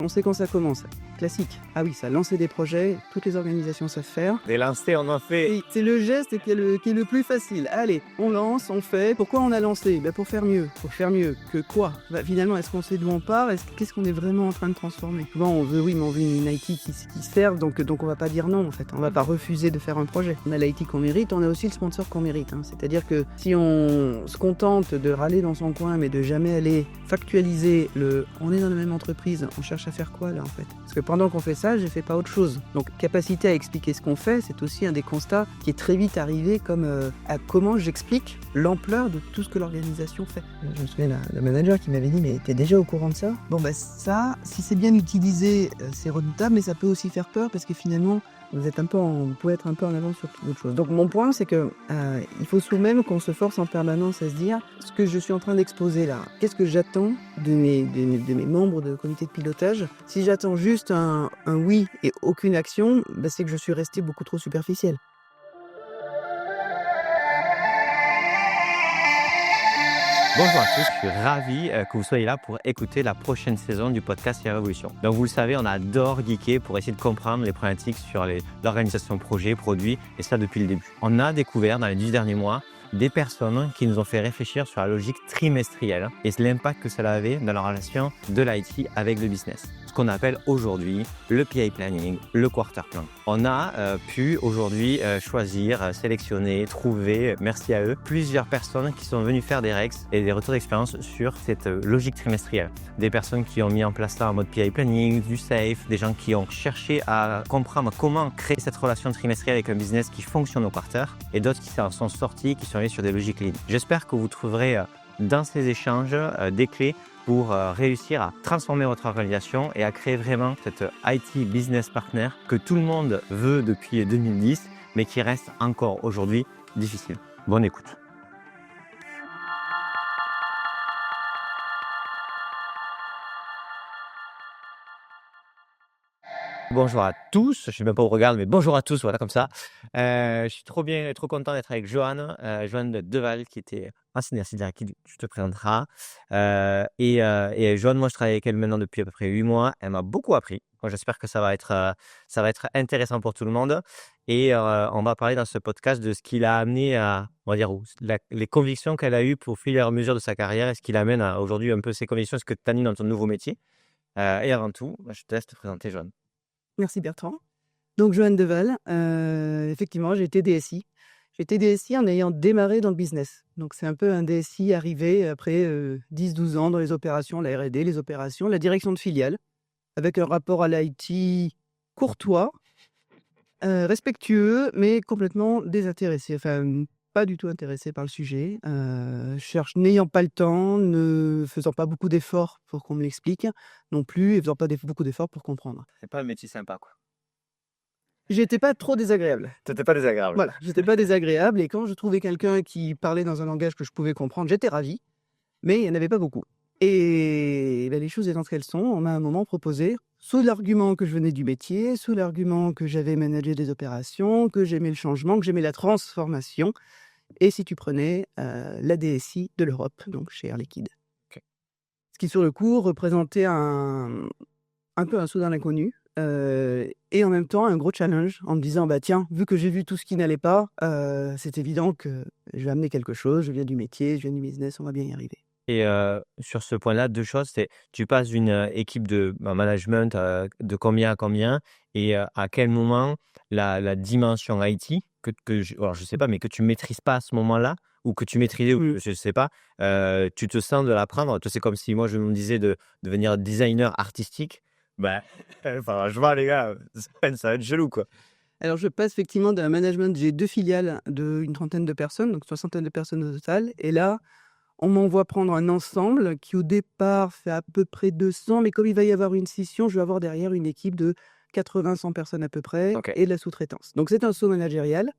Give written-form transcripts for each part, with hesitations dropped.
On sait quand ça commence. Classique. Ah oui, ça, lancer des projets, toutes les organisations savent faire. Des lancers, on en fait. Et c'est le geste qui est le plus facile. Allez, on lance, on fait. Pourquoi on a lancé ? Pour faire mieux. Pour faire mieux que quoi ? Finalement, est-ce qu'on sait d'où on part ? Qu'est-ce qu'on est vraiment en train de transformer ? Souvent, on veut une IT qui se serve, donc on va pas dire non, en fait. On va pas refuser de faire un projet. On a l'IT qu'on mérite, on a aussi le sponsor qu'on mérite. C'est-à-dire que si on se contente de râler dans son coin, mais de jamais aller factualiser on est dans la même entreprise, on cherche à faire quoi là en fait ? Parce que pendant qu'on fait ça, je fais pas autre chose. Donc capacité à expliquer ce qu'on fait, c'est aussi un des constats qui est très vite arrivé comme à comment j'explique l'ampleur de tout ce que l'organisation fait. Je me souviens d'un manager qui m'avait dit mais t'es déjà au courant de ça ? Ça, si c'est bien utilisé, c'est redoutable, mais ça peut aussi faire peur parce que finalement vous pouvez être un peu en avance sur toute autre chose. Donc mon point, c'est que il faut sous-même qu'on se force en permanence à se dire ce que je suis en train d'exposer là. Qu'est-ce que j'attends de mes membres de comité de pilotage ? Si j'attends juste un oui et aucune action, c'est que je suis resté beaucoup trop superficiel. Bonjour à tous, je suis ravi que vous soyez là pour écouter la prochaine saison du podcast Révolution. Donc vous le savez, on adore geeker pour essayer de comprendre les problématiques sur l'organisation projet, produit, et ça depuis le début. On a découvert dans les 10 derniers mois des personnes qui nous ont fait réfléchir sur la logique trimestrielle et l'impact que cela avait dans la relation de l'IT avec le business. Ce qu'on appelle aujourd'hui le PI planning, le quarter plan. On a pu aujourd'hui choisir, sélectionner, trouver, merci à eux, plusieurs personnes qui sont venues faire des rex et des retours d'expérience sur cette logique trimestrielle. Des personnes qui ont mis en place ça en mode PI planning, du safe, des gens qui ont cherché à comprendre comment créer cette relation trimestrielle avec un business qui fonctionne au quarter et d'autres qui s'en sont sortis, qui sont allés sur des logiques lean. J'espère que vous trouverez dans ces échanges des clés pour réussir à transformer votre organisation et à créer vraiment cette IT business partner que tout le monde veut depuis 2010, mais qui reste encore aujourd'hui difficile. Bonne écoute. Bonjour à tous, je ne sais même pas où on regarde, mais bonjour à tous, voilà comme ça. Je suis trop content d'être avec Johan Deval qui était ancien CDR qui tu te présenteras. Et Johan, moi je travaille avec elle maintenant depuis à peu près 8 mois, elle m'a beaucoup appris. Moi, j'espère que ça va être intéressant pour tout le monde. Et on va parler dans ce podcast de ce qui l'a amené à, on va dire, les convictions qu'elle a eues au fil et à mesure de sa carrière et ce qui l'amène à aujourd'hui un peu ses convictions, ce que tu as mis dans ton nouveau métier. Et avant tout, je te laisse te présenter, Johan. Merci Bertrand. Donc Joanne Deval, effectivement, j'ai été DSI. J'ai été DSI en ayant démarré dans le business. Donc c'est un peu un DSI arrivé après 10-12 ans dans les opérations, la R&D, les opérations, la direction de filiale, avec un rapport à l'IT courtois, respectueux, mais complètement désintéressé. Enfin, pas du tout intéressé par le sujet. N'ayant pas le temps, ne faisant pas beaucoup d'efforts pour qu'on me l'explique, non plus, et faisant pas beaucoup d'efforts pour comprendre. C'est pas un métier sympa, quoi. J'étais pas trop désagréable. T'étais pas désagréable. Voilà, j'étais pas désagréable et quand je trouvais quelqu'un qui parlait dans un langage que je pouvais comprendre, j'étais ravi, mais il n'y en avait pas beaucoup. Et les choses étant ce qu'elles sont, on m'a à un moment proposé, sous l'argument que je venais du métier, sous l'argument que j'avais managé des opérations, que j'aimais le changement, que j'aimais la transformation, et si tu prenais la DSI de l'Europe, donc chez Air Liquide. Okay. Ce qui sur le coup représentait un peu un saut dans l'inconnu. Et en même temps un gros challenge en me disant tiens, vu que j'ai vu tout ce qui n'allait pas, c'est évident que je vais amener quelque chose, je viens du métier, je viens du business, on va bien y arriver. Et sur ce point-là, 2 choses, c'est tu passes d'une équipe de management de combien à combien et à quel moment la dimension IT alors je sais pas, mais que tu maîtrises pas à ce moment-là ou que tu maîtrisais ou je sais pas, tu te sens de l'apprendre. C'est comme si moi je me disais de devenir designer artistique. Franchement les gars, ça va être chelou quoi. Alors je passe effectivement d'un management, j'ai 2 filiales d'une trentaine de personnes, donc 60 de personnes au total, et là on m'envoie prendre un ensemble qui au départ fait à peu près 200, mais comme il va y avoir une scission, je vais avoir derrière une équipe de 80-100 personnes à peu près, Okay. et de la sous-traitance. Donc c'est un saut managérial,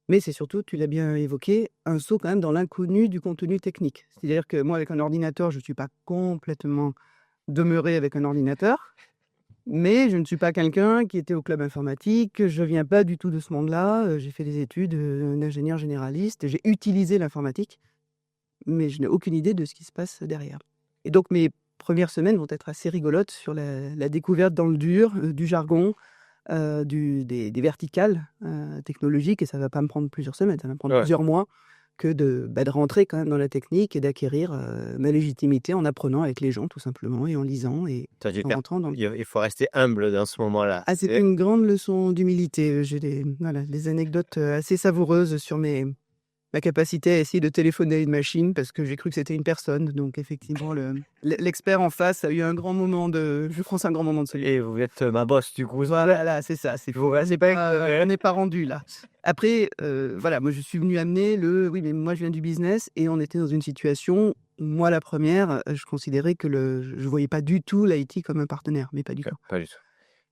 mais c'est surtout, tu l'as bien évoqué, un saut quand même dans l'inconnu du contenu technique. C'est-à-dire que moi avec un ordinateur, je ne suis pas complètement demeuré avec un ordinateur, mais je ne suis pas quelqu'un qui était au club informatique, je ne viens pas du tout de ce monde-là, j'ai fait des études d'ingénieur généraliste, j'ai utilisé l'informatique, mais je n'ai aucune idée de ce qui se passe derrière. Et donc mes premières semaines vont être assez rigolotes sur la découverte dans le dur, du jargon, des verticales technologiques, et ça va pas me prendre plusieurs semaines, ça va me prendre Ouais. plusieurs mois que de rentrer quand même dans la technique et d'acquérir ma légitimité en apprenant avec les gens tout simplement et en lisant et T'as dû en rentrant dans le... il faut rester humble dans ce moment-là. Ah, c'est une grande leçon d'humilité. J'ai des anecdotes assez savoureuses sur ma capacité à essayer de téléphoner à une machine parce que j'ai cru que c'était une personne. Donc effectivement, l'expert en face a eu un grand moment je pense un grand moment de solitude. Et vous êtes ma boss du coup. Voilà, c'est ça. On n'est pas rendu là. Après, voilà, moi je suis venu amener oui, mais moi je viens du business et on était dans une situation, moi la première, je considérais que je voyais pas du tout l'IT comme un partenaire, mais pas du tout. Pas du tout.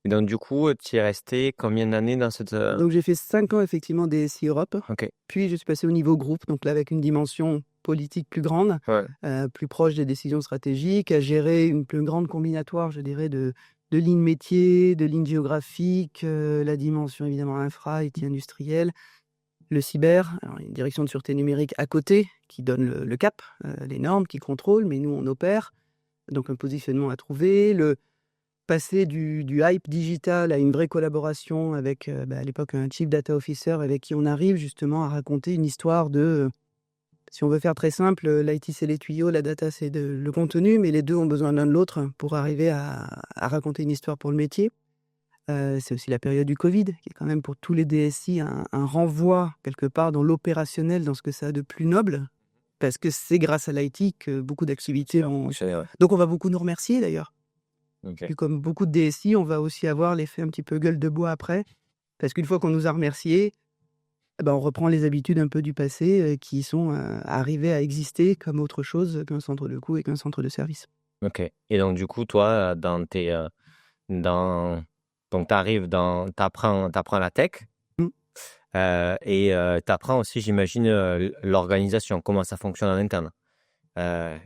Et donc, du coup, tu es resté combien d'années dans cette. Donc j'ai fait 5 ans effectivement DSI Europe, Ok. puis je suis passé au niveau groupe, donc là avec une dimension politique plus grande, Ouais. plus proche des décisions stratégiques, à gérer une plus grande combinatoire, je dirais, de lignes métiers, de lignes géographiques, la dimension évidemment infra, IT industriel, le cyber, alors, une direction de sûreté numérique à côté qui donne le cap, les normes, qui contrôle, mais nous on opère, donc un positionnement à trouver, passer du hype digital à une vraie collaboration avec, à l'époque, un Chief Data Officer avec qui on arrive justement à raconter une histoire si on veut faire très simple, l'IT c'est les tuyaux, la data c'est le contenu, mais les deux ont besoin l'un de l'autre pour arriver à raconter une histoire pour le métier. C'est aussi la période du Covid qui est quand même pour tous les DSI un renvoi quelque part dans l'opérationnel, dans ce que ça a de plus noble, parce que c'est grâce à l'IT que beaucoup d'activités ont... Ouais. Donc on va beaucoup nous remercier d'ailleurs. Ok. Puis comme beaucoup de DSI, on va aussi avoir l'effet un petit peu gueule de bois après, parce qu'une fois qu'on nous a remerciés, on reprend les habitudes un peu du passé qui sont arrivées à exister comme autre chose qu'un centre de coût et qu'un centre de service. Ok. Et donc, du coup, toi, dans tes. Donc, t'apprends la tech Mm. et t'apprends aussi, j'imagine, l'organisation, comment ça fonctionne en interne.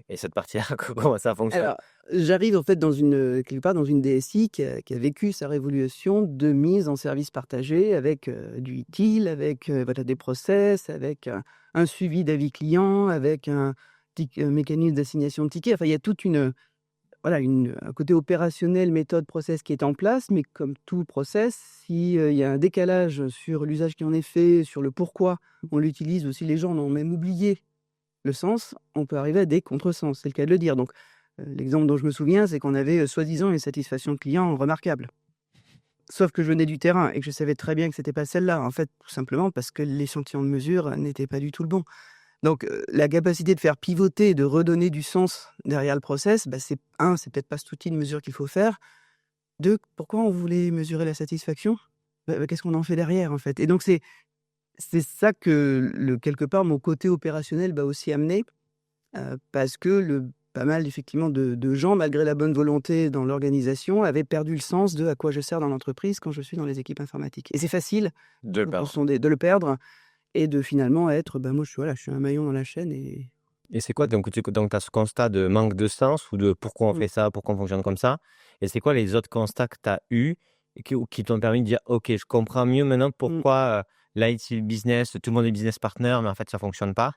Et cette partie-là, comment ça fonctionne? Alors, j'arrive en fait quelque part dans une DSI qui a vécu sa révolution de mise en service partagé avec du utile, avec voilà, des process, avec un suivi d'avis client, avec un mécanisme d'assignation de tickets. Enfin, il y a toute un côté opérationnel, méthode, process qui est en place, mais comme tout process, s'il y a un décalage sur l'usage qui en est fait, sur le pourquoi on l'utilise, ou si les gens en ont même oublié le sens, on peut arriver à des contresens, c'est le cas de le dire. Donc, l'exemple dont je me souviens, c'est qu'on avait soi-disant une satisfaction client remarquable. Sauf que je venais du terrain et que je savais très bien que c'était pas celle-là, en fait, tout simplement parce que l'échantillon de mesure n'était pas du tout le bon. Donc, la capacité de faire pivoter, de redonner du sens derrière le process, c'est peut-être pas cet outil de mesure qu'il faut faire. 2, pourquoi on voulait mesurer la satisfaction? Qu'est-ce qu'on en fait derrière, en fait? Et donc c'est ça que quelque part mon côté opérationnel m'a aussi amené, parce que pas mal effectivement de gens, malgré la bonne volonté dans l'organisation, avaient perdu le sens de à quoi je sers dans l'entreprise quand je suis dans les équipes informatiques. Et c'est facile De de le perdre et de finalement être, moi je suis un maillon dans la chaîne et... Et c'est quoi, donc tu as ce constat de manque de sens ou de pourquoi on fait ça, pourquoi on fonctionne comme ça? Et c'est quoi les autres constats que tu as eus et qui t'ont permis de dire: «OK, je comprends mieux maintenant pourquoi, l'IT, le business, tout le monde est business partner, mais en fait ça fonctionne pas».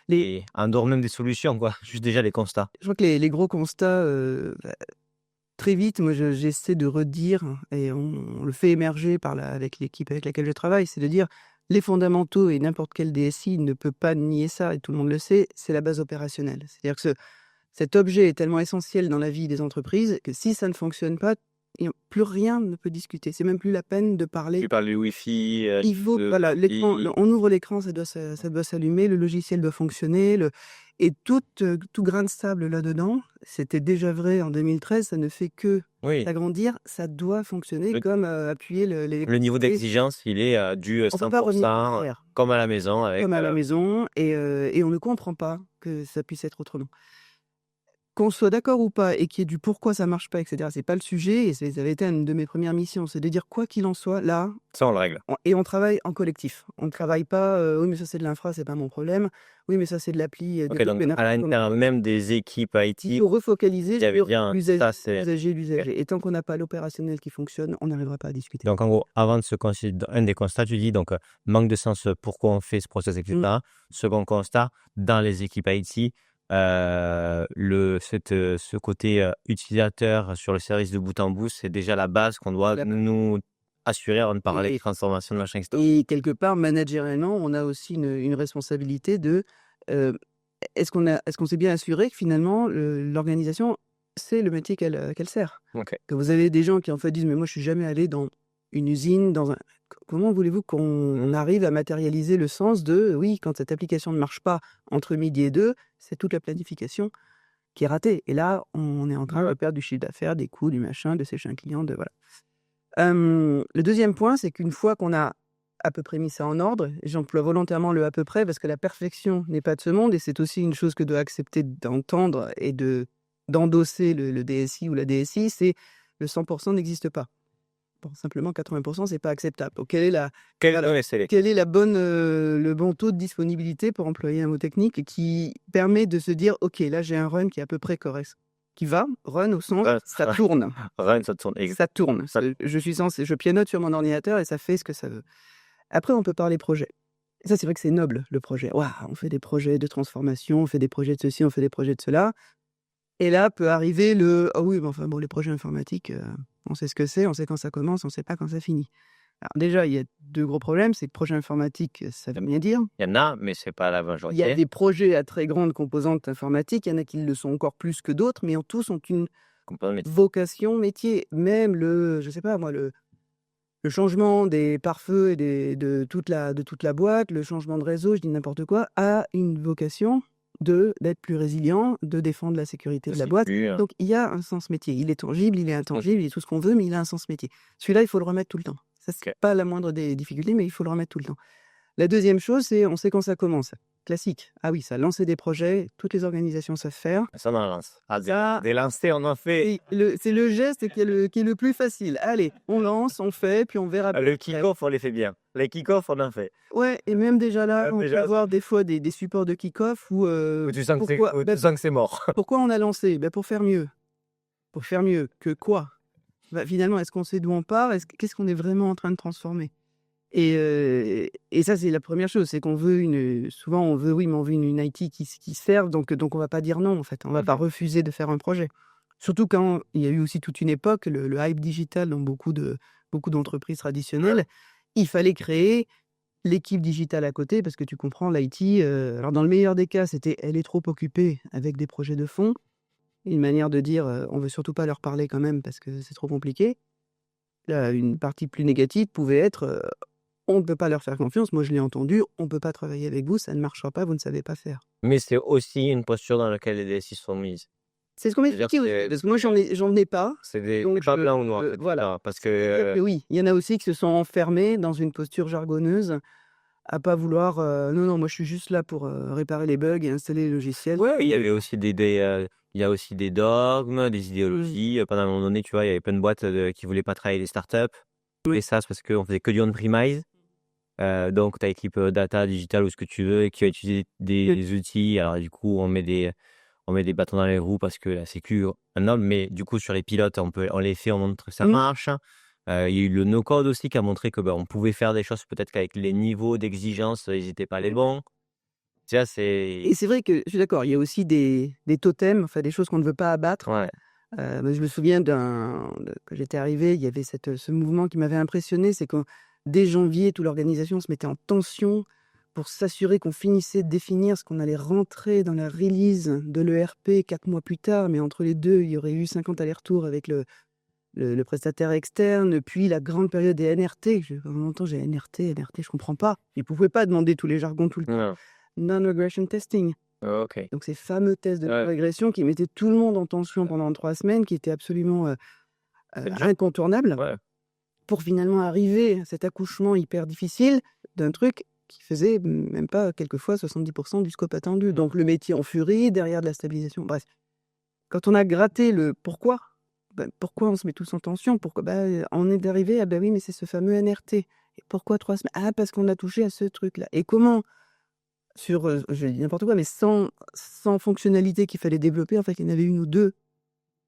Et en dehors même des solutions quoi, juste déjà les constats. Je crois que les gros constats, très vite, moi j'essaie de redire et on le fait émerger avec l'équipe avec laquelle je travaille, c'est de dire: les fondamentaux, et n'importe quel DSI ne peut pas nier ça et tout le monde le sait, c'est la base opérationnelle. C'est-à-dire que cet objet est tellement essentiel dans la vie des entreprises que si ça ne fonctionne pas, plus rien ne peut discuter. C'est même plus la peine de parler. Tu parles du Wi-Fi, Il faut, voilà, l'écran, on ouvre l'écran, ça doit s'allumer, le logiciel doit fonctionner, et tout grain de sable là-dedans, c'était déjà vrai en 2013, ça ne fait que oui, s'agrandir, ça doit fonctionner comme appuyer le niveau d'exigence, il est du On peut pas revenir en 100% arrière. comme à la maison avec, Comme à la maison, et on ne comprend pas que ça puisse être autrement. Qu'on soit d'accord ou pas et qu'il y ait du pourquoi ça marche pas, et cetera, c'est pas le sujet, et ça avait été une de mes premières missions, c'est de dire quoi qu'il en soit, là, ça on le règle. on travaille en collectif. On ne travaille pas, oui mais ça c'est de l'infra, c'est pas mon problème. Oui mais ça c'est de l'appli. OK, donc à l'intérieur même des équipes IT, Il faut refocaliser il y avait sur bien l'usager. Et tant qu'on n'a pas l'opérationnel qui fonctionne, on n'arrivera pas à discuter. donc en gros, avant de se considérer, un des constats, tu dis donc manque de sens, pourquoi on fait ce process, etc. Second constat, dans les équipes IT, Ce côté utilisateur sur le service de bout en bout, c'est déjà la base qu'on doit nous assurer avant de parler de transformation de machin, etc. Et quelque part, managérialement, on a aussi une responsabilité de est-ce qu'on s'est bien assuré que finalement l'organisation, c'est le métier qu'elle sert. Ok. Que vous avez des gens qui en fait disent mais moi je suis jamais allé dans une usine, comment voulez-vous qu'on arrive à matérialiser le sens de oui, quand cette application ne marche pas entre midi et 2, c'est toute la planification qui est ratée. Et là, on est en train de perdre du chiffre d'affaires, des coûts, du machin, de sécher un client, de voilà. Le deuxième point, c'est qu'une fois qu'on a à peu près mis ça en ordre, et j'emploie volontairement le à peu près parce que la perfection n'est pas de ce monde et c'est aussi une chose que doit accepter d'entendre et d'endosser le DSI ou la DSI, c'est le 100% n'existe pas. Bon, simplement 80%, c'est pas acceptable. Donc, quelle est la bonne, le bon taux de disponibilité, pour employer un mot technique, qui permet de se dire, ok, là j'ai un run qui est à peu près correct, qui va, run au sens, ça tourne. Run, ça tourne. Ça tourne. Je pianote sur mon ordinateur et ça fait ce que ça veut. Après, on peut parler projet. Et ça, c'est vrai que c'est noble, le projet. Waouh, on fait des projets de transformation, on fait des projets de ceci, on fait des projets de cela. Et là peut arriver ah oui, mais enfin bon, les projets informatiques, on sait ce que c'est, on sait quand ça commence, on sait pas quand ça finit. Alors déjà, il y a 2 gros problèmes, c'est que projet informatique, ça veut rien dire. Il y en a, mais c'est pas la Il y a majorité. des projets à très grande composante informatique, il y en a qui le sont encore plus que d'autres, mais tous ont une vocation métier. Même je sais pas moi, le changement des pare-feux et de toute la boîte, le changement de réseau, je dis n'importe quoi, a une vocation d'être plus résilient, de défendre la sécurité de la boîte. Donc il y a un sens métier. Il est tangible, il est intangible, il est tout ce qu'on veut, mais il a un sens métier. Celui-là, il faut le remettre tout le temps. Ça, c'est pas la moindre des difficultés, mais il faut le remettre tout le temps. La deuxième chose, c'est on sait quand ça commence. Classique. Ah oui, ça, lancer des projets, toutes les organisations savent faire. Ça, on en lance. Des lancers, on en fait. C'est le geste qui est le plus facile. Allez, on lance, on fait, puis on verra. Le kick-off, on les fait bien. Les kick-off, on en fait. Ouais, et même déjà là, on peut avoir des fois des supports de kick-off où tu sens que c'est mort. Pourquoi on a lancé? Pour faire mieux. Pour faire mieux que quoi? Finalement, est-ce qu'on sait d'où on part? Qu'est-ce qu'on est vraiment en train de transformer? Et ça, c'est la première chose, c'est qu'on veut souvent on veut une IT qui serve, donc on va pas dire non, en fait. On va pas refuser de faire un projet. Surtout quand il y a eu aussi toute une époque, le hype digital dans beaucoup d'entreprises traditionnelles, il fallait créer l'équipe digitale à côté parce que tu comprends l'IT, alors dans le meilleur des cas, elle est trop occupée avec des projets de fond, une manière de dire, on veut surtout pas leur parler quand même parce que c'est trop compliqué. Là, une partie plus négative pouvait être, on ne peut pas leur faire confiance. Moi, je l'ai entendu, on ne peut pas travailler avec vous, ça ne marchera pas, vous ne savez pas faire. Mais c'est aussi une posture dans laquelle les DSI sont mises. C'est ce qu'on m'explique aussi, parce que moi, j'en ai pas. C'est pas blanc ou noir. Voilà. Parce que oui, il y en a aussi qui se sont enfermés dans une posture jargonneuse, à pas vouloir. Non, moi, je suis juste là pour réparer les bugs et installer les logiciels. Ouais, il y avait aussi il y a aussi des dogmes, des idéologies. Pendant un moment donné, tu vois, il y avait plein de boîtes qui voulaient pas travailler les startups. Et ça, c'est parce qu'on faisait que du on-premise. Donc, tu as l'équipe data, digital ou ce que tu veux et qui va utiliser des outils. Alors, du coup, on met des bâtons dans les roues parce que la sécu, un homme, mais du coup, sur les pilotes, on les fait, on montre que ça marche. Il y a eu le no-code aussi qui a montré que on pouvait faire des choses peut-être qu'avec les niveaux d'exigence, ils n'étaient pas les bons. Tu vois, Et c'est vrai que je suis d'accord, il y a aussi des totems, enfin des choses qu'on ne veut pas abattre. Ouais. Je me souviens quand j'étais arrivé, il y avait ce mouvement qui m'avait impressionné, c'est que dès janvier, toute l'organisation se mettait en tension pour s'assurer qu'on finissait de définir ce qu'on allait rentrer dans la release de l'ERP 4 mois plus tard, mais entre les deux, il y aurait eu 50 allers-retours avec le prestataire externe, puis la grande période des NRT. Pendant longtemps, j'ai NRT, je comprends pas. Ils ne pouvaient pas demander tous les jargons tout le temps. Non-regression testing. Ok. Donc ces fameux tests de régression qui mettaient tout le monde en tension pendant 3 semaines, qui étaient absolument incontournables, pour finalement arriver à cet accouchement hyper difficile d'un truc qui faisait même pas quelquefois 70% du scope attendu. Donc le métier en furie, derrière de la stabilisation. Bref, quand on a gratté le pourquoi on se met tous en tension, pourquoi on est arrivé à oui, mais c'est ce fameux NRT. Et pourquoi 3 semaines? Parce qu'on a touché à ce truc-là. Et comment je dis n'importe quoi, mais sans fonctionnalité qu'il fallait développer, en fait, il y en avait une ou deux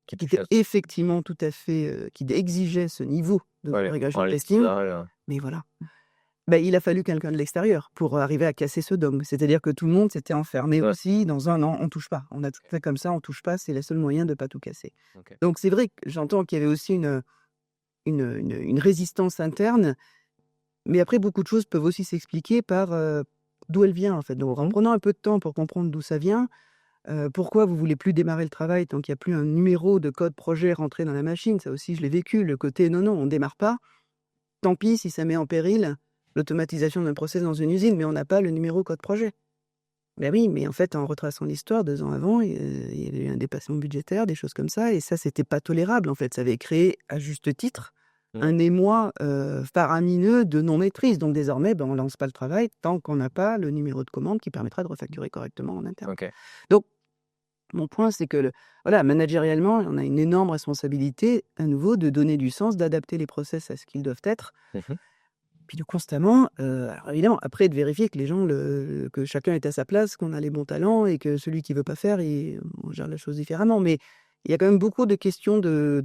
qui étaient effectivement tout à fait, qui exigeaient ce niveau de regression testing. Mais voilà. il a fallu quelqu'un de l'extérieur pour arriver à casser ce dogme. C'est-à-dire que tout le monde s'était enfermé aussi dans un non, on touche pas. On a tout fait comme ça, on touche pas, c'est le seul moyen de pas tout casser. Ok. Donc c'est vrai que j'entends qu'il y avait aussi une résistance interne, mais après beaucoup de choses peuvent aussi s'expliquer par d'où elle vient en fait. Donc en prenant un peu de temps pour comprendre d'où ça vient, pourquoi vous voulez plus démarrer le travail tant qu'il n'y a plus un numéro de code projet rentré dans la machine. Ça aussi je l'ai vécu, le côté non, on démarre pas. Tant pis si ça met en péril l'automatisation d'un process dans une usine, mais on n'a pas le numéro code projet. Ben oui, mais en fait, en retraçant l'histoire, 2 ans avant, il y a eu un dépassement budgétaire, des choses comme ça, et ça, c'était pas tolérable, en fait. Ça avait créé, à juste titre, un émoi faramineux de non-maîtrise. Donc désormais, on lance pas le travail tant qu'on n'a pas le numéro de commande qui permettra de refacturer correctement en interne. Ok. Donc, mon point, c'est que voilà, managériellement, on a une énorme responsabilité, à nouveau, de donner du sens, d'adapter les process à ce qu'ils doivent être, puis de constamment, alors évidemment, après de vérifier que les gens, que chacun est à sa place, qu'on a les bons talents et que celui qui veut pas faire, on gère la chose différemment. Mais il y a quand même beaucoup de questions de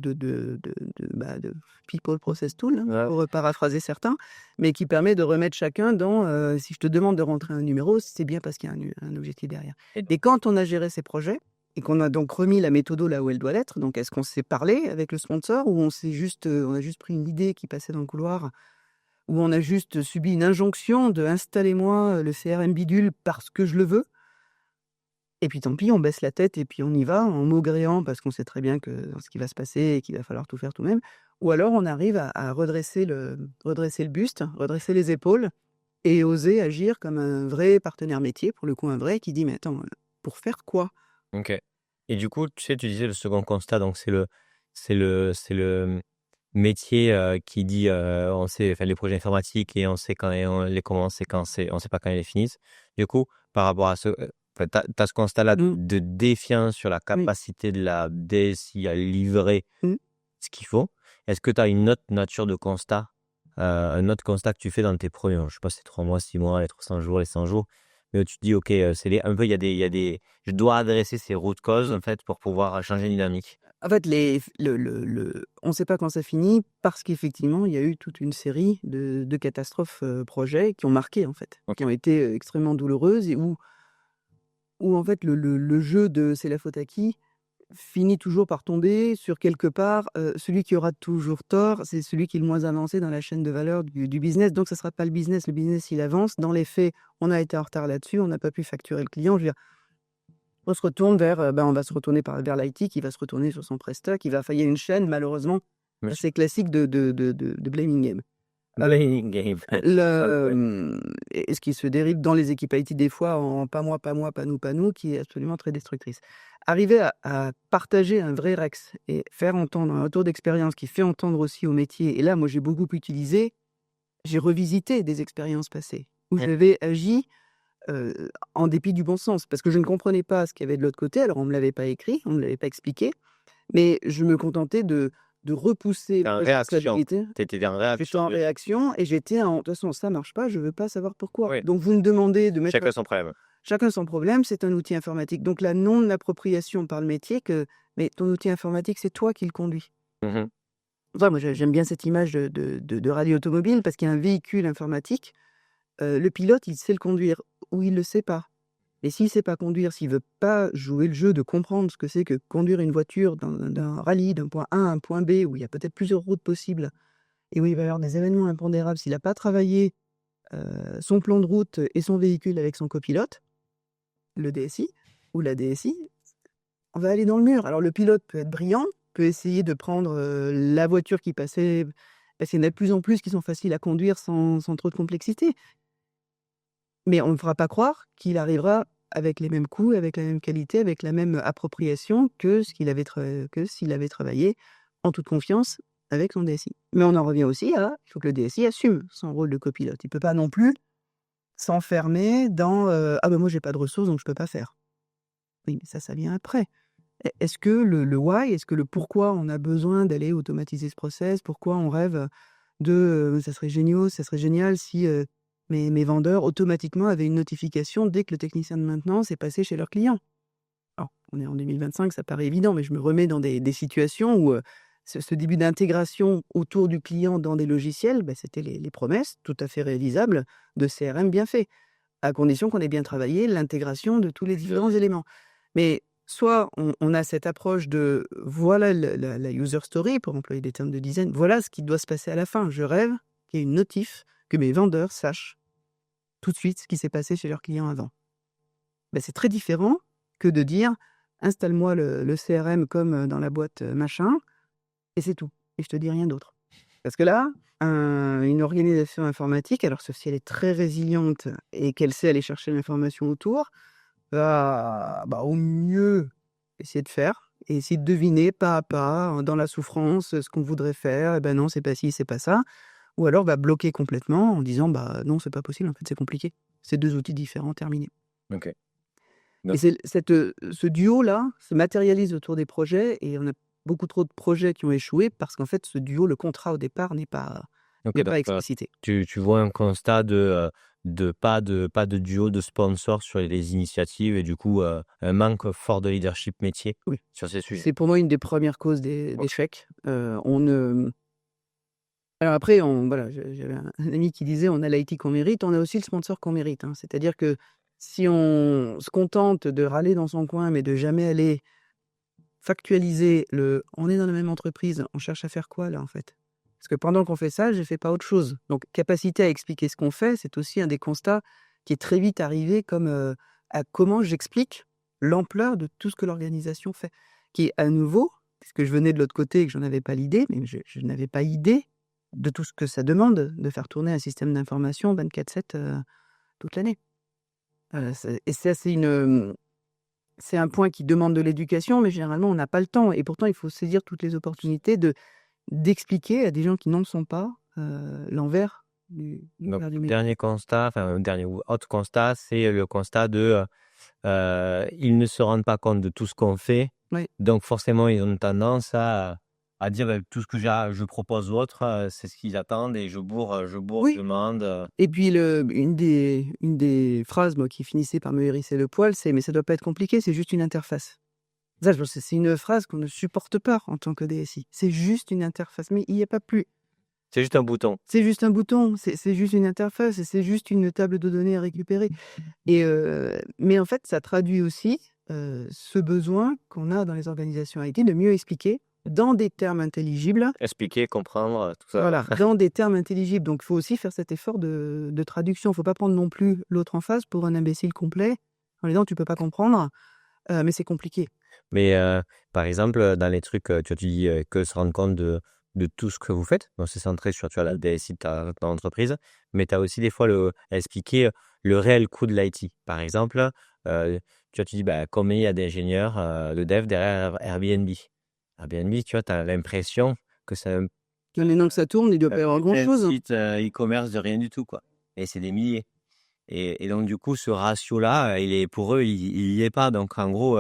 people process tool, Ouais. pour paraphraser certains, mais qui permet de remettre chacun dans, si je te demande de rentrer un numéro, c'est bien parce qu'il y a un objectif derrière. Et quand on a géré ces projets et qu'on a donc remis la méthodo là où elle doit l'être, donc est-ce qu'on s'est parlé avec le sponsor ou on a juste pris une idée qui passait dans le couloir, ou on a juste subi une injonction de installez-moi le CRM bidule parce que je le veux. Et puis tant pis, on baisse la tête et puis on y va en maugréant parce qu'on sait très bien que ce qui va se passer et qu'il va falloir tout faire tout même. Ou alors on arrive à redresser le buste, redresser les épaules et oser agir comme un vrai partenaire métier, pour le coup un vrai, qui dit mais attends, pour faire quoi? Ok. Et du coup, tu sais, tu disais le second constat, donc c'est le métier qui dit on sait faire les projets informatiques et on sait quand on les commence et on sait pas quand ils les finissent. Du coup, par rapport à ce, tu as ce constat-là de défiance sur la capacité de la DSI à livrer ce qu'il faut. Est-ce que tu as une autre nature de constat, un autre constat que tu fais dans tes premiers, je sais pas si c'est 3 mois, 6 mois, les 300 jours, les 100 jours, mais où tu te dis, OK, un peu, il y a des, je dois adresser ces root causes, en fait, pour pouvoir changer une dynamique. En fait, on ne sait pas quand ça finit parce qu'effectivement, il y a eu toute une série de catastrophes projets qui ont marqué, en fait, qui ont été extrêmement douloureuses et où en fait, le jeu de c'est la faute à qui finit toujours par tomber sur quelque part, celui qui aura toujours tort, c'est celui qui est le moins avancé dans la chaîne de valeur du business. Donc, ça ne sera pas le business. Le business, il avance. Dans les faits, on a été en retard là-dessus, on n'a pas pu facturer le client. Je veux dire, on se retourne vers, on va se retourner vers l'IT qui va se retourner sur son prestat, qui va faillir une chaîne malheureusement assez classique de blaming game. Blaming game. Et ce qui se dérive dans les équipes IT des fois en pas moi, pas nous, qui est absolument très destructrice. Arriver à partager un vrai Rex et faire entendre un retour d'expérience qui fait entendre aussi au métier, et là moi j'ai beaucoup utilisé, j'ai revisité des expériences passées où j'avais agi en dépit du bon sens, parce que je ne comprenais pas ce qu'il y avait de l'autre côté. Alors on me l'avait pas écrit, on me l'avait pas expliqué, mais je me contentais de repousser la responsabilité. T'étais en réaction. J'étais en réaction et j'étais en de toute façon ça marche pas, je veux pas savoir pourquoi. Donc vous me demandez de mettre Chacun son problème. Chacun son problème, c'est un outil informatique. Donc la non-appropriation par le métier mais ton outil informatique, c'est toi qui le conduis. Enfin, moi j'aime bien cette image de radio automobile parce qu'il y a un véhicule informatique. Le pilote, il sait le conduire ou il le sait pas. Mais s'il sait pas conduire, s'il veut pas jouer le jeu de comprendre ce que c'est que conduire une voiture d'un rallye, d'un point A à un point B, où il y a peut-être plusieurs routes possibles, et où il va y avoir des événements impondérables, s'il n'a pas travaillé son plan de route et son véhicule avec son copilote, le DSI ou la DSI, on va aller dans le mur. Alors le pilote peut être brillant, peut essayer de prendre la voiture qui passait, parce qu'il y en a de plus en plus qui sont faciles à conduire sans trop de complexité. Mais on ne fera pas croire qu'il arrivera avec les mêmes coûts, avec la même qualité, avec la même appropriation que s'il avait travaillé en toute confiance avec son DSI. Mais on en revient aussi il faut que le DSI assume son rôle de copilote. Il ne peut pas non plus s'enfermer dans ah ben moi j'ai pas de ressources donc je peux pas faire. Oui, mais ça vient après. Est-ce que le why, est-ce que le pourquoi on a besoin d'aller automatiser ce process, pourquoi on rêve de ça serait génial si mes vendeurs automatiquement avaient une notification dès que le technicien de maintenance est passé chez leur client. Alors, on est en 2025, ça paraît évident, mais je me remets dans des situations où ce début d'intégration autour du client dans des logiciels, c'était les promesses tout à fait réalisables de CRM bien fait, à condition qu'on ait bien travaillé l'intégration de tous les différents éléments. Mais soit on a cette approche de voilà la user story, pour employer des termes de design, voilà ce qui doit se passer à la fin. Je rêve qu'il y ait une notif, que mes vendeurs sachent tout de suite ce qui s'est passé chez leurs clients avant. C'est très différent que de dire installe-moi le CRM comme dans la boîte machin, et c'est tout. Et je te dis rien d'autre. Parce que là, une organisation informatique, alors sauf si elle est très résiliente et qu'elle sait aller chercher l'information autour, va au mieux essayer de faire et essayer de deviner pas à pas, dans la souffrance, ce qu'on voudrait faire. Et non, c'est pas ci, c'est pas ça. Ou alors va bloquer complètement en disant non, c'est pas possible, en fait, c'est compliqué. C'est 2 outils différents, terminés. Ok. Et ce duo-là se matérialise autour des projets et on a beaucoup trop de projets qui ont échoué parce qu'en fait, ce duo, le contrat au départ n'est pas explicité. Tu vois un constat de pas de duo de sponsors sur les initiatives et du coup, un manque fort de leadership métier sur ces sujets. C'est pour moi une des premières causes d'échec. Alors après, j'avais un ami qui disait on a l'IT qu'on mérite, on a aussi le sponsor qu'on mérite. C'est-à-dire que si on se contente de râler dans son coin, mais de jamais aller factualiser on est dans la même entreprise, on cherche à faire quoi là en fait? Parce que pendant qu'on fait ça, j'ai fait pas autre chose. Donc capacité à expliquer ce qu'on fait, c'est aussi un des constats qui est très vite arrivé comme à comment j'explique l'ampleur de tout ce que l'organisation fait. Qui est à nouveau, puisque je venais de l'autre côté et que j'en avais pas l'idée, mais je n'avais pas idée de tout ce que ça demande de faire tourner un système d'information 24/7 toute l'année. Et ça, c'est un point qui demande de l'éducation, mais généralement, on n'a pas le temps. Et pourtant, il faut saisir toutes les opportunités d'expliquer à des gens qui n'en sont pas l'envers du métier. Dernier constat, dernier ou autre constat, c'est le constat de ils ne se rendent pas compte de tout ce qu'on fait. Oui. Donc forcément, ils ont tendance à dire tout ce que je propose aux autres, c'est ce qu'ils attendent et je bourre, Oui. je demande. Et puis, une des phrases qui finissait par me hérisser le poil, c'est « mais ça doit pas être compliqué, c'est juste une interface ». Ça, je pense que c'est une phrase qu'on ne supporte pas en tant que DSI. C'est juste une interface, mais il n'y a pas plus. C'est juste un bouton. C'est juste un bouton, c'est juste une interface et c'est juste une table de données à récupérer. Mais en fait, ça traduit aussi ce besoin qu'on a dans les organisations IT de mieux expliquer dans des termes intelligibles. Expliquer, comprendre, tout ça. Voilà, dans des termes intelligibles. Donc, il faut aussi faire cet effort de traduction. Il ne faut pas prendre non plus l'autre en face pour un imbécile complet en disant « tu ne peux pas comprendre mais c'est compliqué ». Mais par exemple, dans les trucs, tu dis que se rendre compte de tout ce que vous faites. Donc, c'est centré sur la DSI de ton entreprise. Mais tu as aussi des fois expliquer le réel coût de l'IT. Par exemple, tu dis combien il y a d'ingénieurs, de dev derrière Airbnb. Airbnb, tu as l'impression que ça. Maintenant que ça tourne, il doit pas y avoir grand-chose. Un site e-commerce de rien du tout, quoi. Et c'est des milliers. Et donc, du coup, ce ratio-là, pour eux, il n'y est pas. Donc, en gros,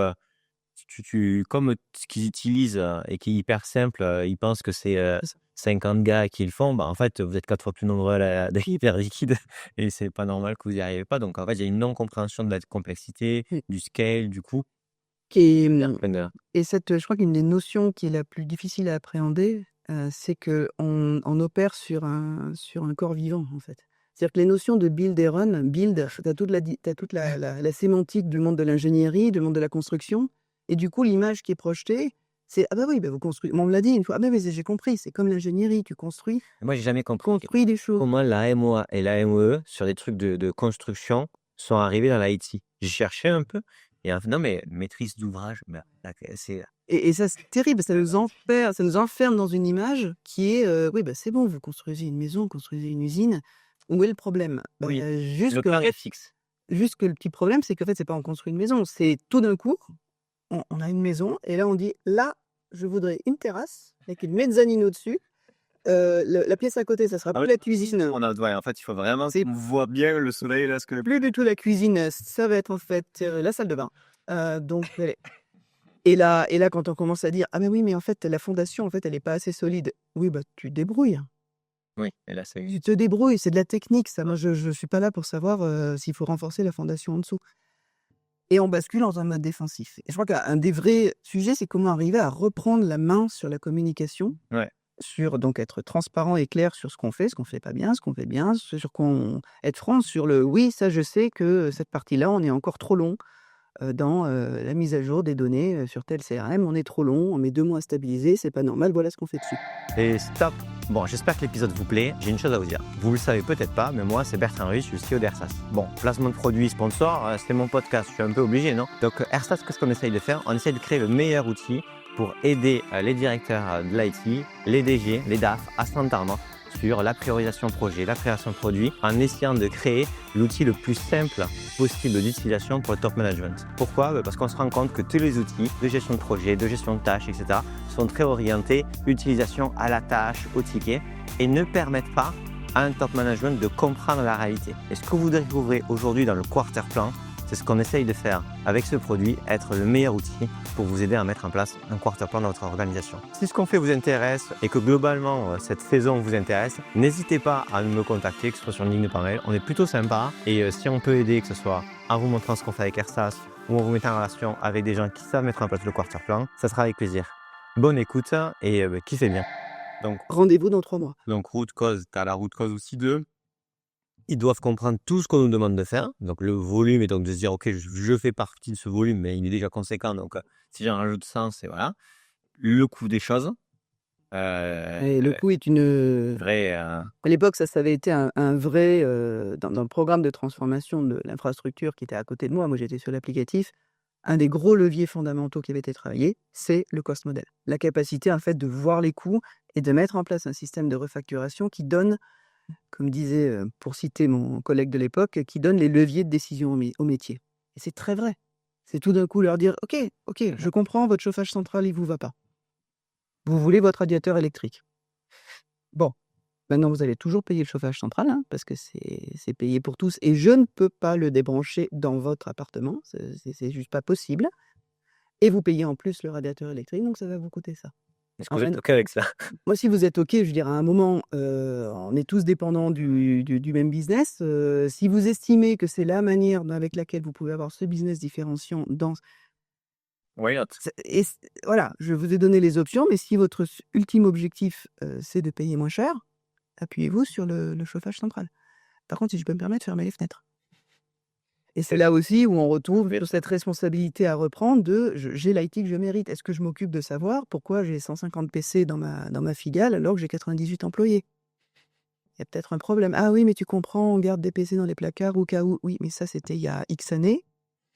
comme ce qu'ils utilisent et qui est hyper simple, ils pensent que c'est 50 gars qui le font. En fait, vous êtes 4 fois plus nombreux à hyper liquide et c'est pas normal que vous n'y arrivez pas. Donc, en fait, il y a une non-compréhension de la complexité, du scale, du coût. Et je crois qu'une des notions qui est la plus difficile à appréhender, c'est qu'on opère sur un corps vivant, en fait. C'est-à-dire que les notions de build et run, build, tu as toute la sémantique du monde de l'ingénierie, du monde de la construction. Et du coup, l'image qui est projetée, c'est « ah oui, vous construisez ». On me l'a dit une fois « ah mais j'ai compris, c'est comme l'ingénierie, tu construis ». Moi, j'ai jamais compris construis des choses. Comment la MOA et la MOE, sur des trucs de construction, sont arrivés dans l'IT. J'ai cherché un peu. Et non, mais maîtrise d'ouvrage, c'est... Et ça, c'est terrible, ça nous enferme dans une image qui est c'est bon, vous construisez une maison, vous construisez une usine. Où est le problème? Le carré fixe. Juste que le petit problème, c'est qu'en fait, c'est pas on construit une maison, c'est tout d'un coup, on a une maison, et là, on dit là, je voudrais une terrasse avec une mezzanine au-dessus. La pièce à côté, ça sera plus la cuisine. En fait, il faut vraiment qu'on voit bien le soleil. Là, plus du tout la cuisine, ça va être en fait la salle de bain. Et là, quand on commence à dire « ah mais oui, mais en fait, la fondation, en fait, elle n'est pas assez solide ». Oui, tu te débrouilles. Oui, et là, c'est... Tu te débrouilles, c'est de la technique, ça. Moi, je ne suis pas là pour savoir s'il faut renforcer la fondation en dessous. et on bascule dans un mode défensif. Et je crois qu'un des vrais sujets, c'est comment arriver à reprendre la main sur la communication, Ouais. sur donc être transparent et clair sur ce qu'on fait pas bien, ce qu'on fait bien, être franc sur le oui, ça je sais que cette partie-là, on est encore trop long dans la mise à jour des données sur tel CRM, on est trop long, on met 2 mois à stabiliser, c'est pas normal, voilà ce qu'on fait dessus. Et stop. Bon, j'espère que l'épisode vous plaît. J'ai une chose à vous dire. Vous le savez peut-être pas, mais moi, c'est Bertrand Ruiz, je suis le CEO d'Airsas. Bon, placement de produit sponsor, c'est mon podcast, je suis un peu obligé, non? Donc, Airsas, qu'est-ce qu'on essaye de faire? On essaye de créer le meilleur outil pour aider les directeurs de l'IT, les DG, les DAF à s'entendre sur la priorisation projet, la création de produits, en essayant de créer l'outil le plus simple possible d'utilisation pour le top management. Pourquoi? Parce qu'on se rend compte que tous les outils de gestion de projet, de gestion de tâches, etc. sont très orientés utilisation à la tâche, au ticket, et ne permettent pas à un top management de comprendre la réalité. Et ce que vous découvrez aujourd'hui dans le quarter plan, c'est ce qu'on essaye de faire avec ce produit, être le meilleur outil pour vous aider à mettre en place un quarter plan dans votre organisation. Si ce qu'on fait vous intéresse et que globalement cette saison vous intéresse, n'hésitez pas à me contacter, que ce soit sur LinkedIn ou par mail. On est plutôt sympa et si on peut aider, que ce soit en vous montrant ce qu'on fait avec Airsas ou en vous mettant en relation avec des gens qui savent mettre en place le quarter plan, ça sera avec plaisir. Bonne écoute et kiffez bien. Donc, Rendez-vous dans 3 mois. Donc root cause, tu as la root cause aussi de... Ils doivent comprendre tout ce qu'on nous demande de faire, donc le volume, et donc de se dire, ok, je fais partie de ce volume, mais il est déjà conséquent, donc si j'en rajoute 100, c'est voilà. Le coût des choses. Et le coût est une... Vrai, À l'époque, ça avait été un vrai... dans le programme de transformation de l'infrastructure qui était à côté de moi j'étais sur l'applicatif, un des gros leviers fondamentaux qui avait été travaillé, c'est le cost model. La capacité, en fait, de voir les coûts et de mettre en place un système de refacturation qui donne, comme disait, pour citer mon collègue de l'époque, qui donne les leviers de décision au métier. Et c'est très vrai. C'est tout d'un coup leur dire « Ok, je comprends, votre chauffage central, il vous va pas. Vous voulez votre radiateur électrique. Bon, maintenant vous allez toujours payer le chauffage central, hein, parce que c'est payé pour tous, et je ne peux pas le débrancher dans votre appartement, c'est juste pas possible. Et vous payez en plus le radiateur électrique, donc ça va vous coûter ça. » est-ce que vous êtes OK avec ça? Moi, si vous êtes OK, je veux dire, à un moment, on est tous dépendants du même business. Si vous estimez que c'est la manière avec laquelle vous pouvez avoir ce business différenciant dans... Why not? Voilà, je vous ai donné les options, mais si votre ultime objectif, c'est de payer moins cher, appuyez-vous sur le chauffage central. Par contre, si je peux me permettre, fermez les fenêtres. Et c'est là aussi où on retrouve cette responsabilité à reprendre de j'ai l'IT que je mérite. Est-ce que je m'occupe de savoir pourquoi j'ai 150 PC dans ma filiale alors que j'ai 98 employés? Il y a peut-être un problème. Ah oui, mais tu comprends, on garde des PC dans les placards au cas où. Oui, mais ça, c'était il y a X années.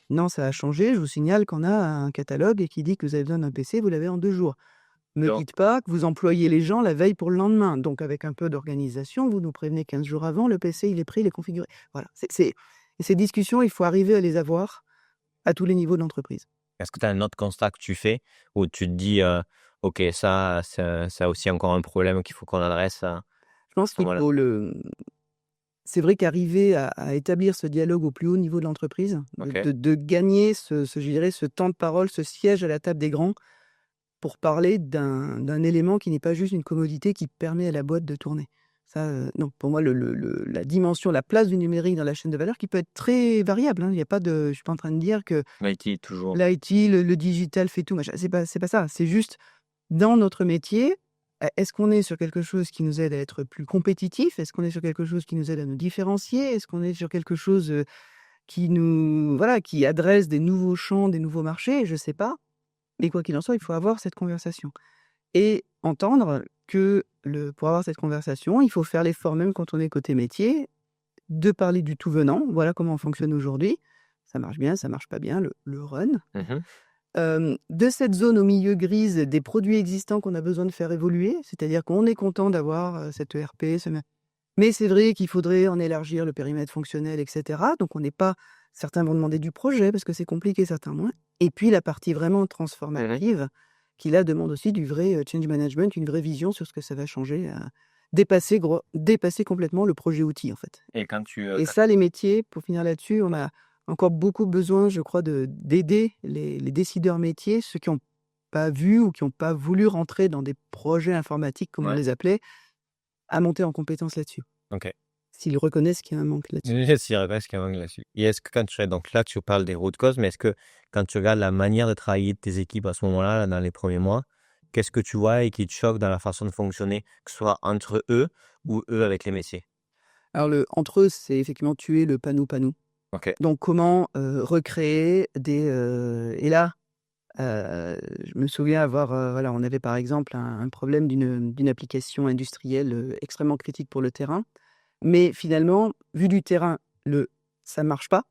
Non, ça a changé. Je vous signale qu'on a un catalogue qui dit que vous avez besoin d'un PC, vous l'avez en 2 jours. Ne Non. dites pas que vous employez les gens la veille pour le lendemain. Donc, avec un peu d'organisation, vous nous prévenez 15 jours avant, le PC, il est pris, il est configuré. Voilà. Et ces discussions, il faut arriver à les avoir à tous les niveaux de l'entreprise. Est-ce que tu as un autre constat que tu fais où tu te dis, ok, ça, c'est aussi encore un problème qu'il faut qu'on adresse? Je pense qu'il Voilà. faut c'est vrai qu'arriver à établir ce dialogue au plus haut niveau de l'entreprise, Ok. de gagner je dirais, ce temps de parole, ce siège à la table des grands, pour parler d'un élément qui n'est pas juste une commodité qui permet à la boîte de tourner. Ça, non, pour moi, la dimension, la place du numérique dans la chaîne de valeur qui peut être très variable, hein. Il y a pas de... Je suis pas en train de dire que L'IT, toujours. l'IT, le digital fait tout, machin. C'est pas ça. C'est juste, dans notre métier, est-ce qu'on est sur quelque chose qui nous aide à être plus compétitif? Est-ce qu'on est sur quelque chose qui nous aide à nous différencier? Est-ce qu'on est sur quelque chose qui adresse des nouveaux champs, des nouveaux marchés? Je sais pas. Mais quoi qu'il en soit, il faut avoir cette conversation. Et entendre que pour avoir cette conversation, il faut faire l'effort, même quand on est côté métier, de parler du tout venant. Voilà comment on fonctionne aujourd'hui. Ça marche bien, ça marche pas bien, le run. De cette zone au milieu grise des produits existants qu'on a besoin de faire évoluer, c'est-à-dire qu'on est content d'avoir cet ERP, mais c'est vrai qu'il faudrait en élargir le périmètre fonctionnel, etc. Donc on n'est pas... Certains vont demander du projet parce que c'est compliqué, certains moins. Et puis la partie vraiment transformative, qui là demande aussi du vrai change management, une vraie vision sur ce que ça va changer, dépasser complètement le projet outil en fait. Et quand tu... Et ça, les métiers, pour finir là-dessus, on a encore beaucoup besoin, je crois, d'aider les décideurs métiers, ceux qui n'ont pas vu ou qui n'ont pas voulu rentrer dans des projets informatiques, comme on les appelait, à monter en compétence là-dessus. Ok. s'ils reconnaissent qu'il y a un manque là-dessus. S'il reste qu'il y a un manque là-dessus. Et est-ce que donc là, tu parles des root causes, mais est-ce que quand tu regardes la manière de travailler de tes équipes à ce moment-là, là, dans les premiers mois, qu'est-ce que tu vois et qui te choque dans la façon de fonctionner, que ce soit entre eux ou eux avec les métiers? Alors entre eux, c'est effectivement tuer le panou-panou. Ok. Donc comment recréer des... et là, je me souviens avoir... voilà, on avait par exemple un problème d'une application industrielle extrêmement critique pour le terrain. Mais finalement, vu du terrain, ça ne marche pas.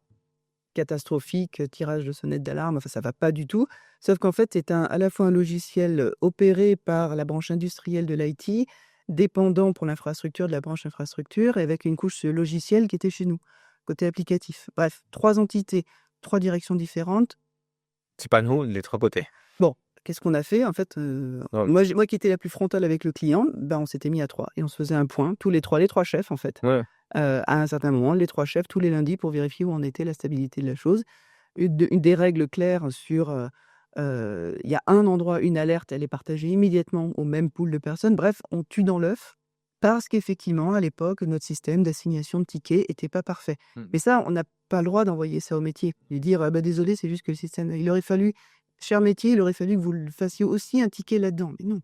Catastrophique, tirage de sonnette d'alarme, enfin ça va pas du tout. Sauf qu'en fait, c'est à la fois un logiciel opéré par la branche industrielle de l'IT, dépendant pour l'infrastructure de la branche infrastructure, et avec une couche logicielle qui était chez nous, côté applicatif. Bref, 3 entités, 3 directions différentes. C'est pas nous, les 3 côtés. Bon, qu'est-ce qu'on a fait? En fait, Ouais. moi qui étais la plus frontale avec le client, ben, on s'était mis à 3 et on se faisait un point, tous les 3 chefs en fait. Ouais. À un certain moment, les 3 chefs, tous les lundis, pour vérifier où en était la stabilité de la chose. Une des règles claires sur, il y a un endroit, une alerte, elle est partagée immédiatement au même pool de personnes. Bref, on tue dans l'œuf parce qu'effectivement, à l'époque, notre système d'assignation de tickets était pas parfait. Mais ça, on n'a pas le droit d'envoyer ça au métier et dire: «Ah bah, désolé, c'est juste que le système» il aurait fallu, cher métier, il aurait fallu que vous le fassiez aussi un ticket là-dedans. Mais non,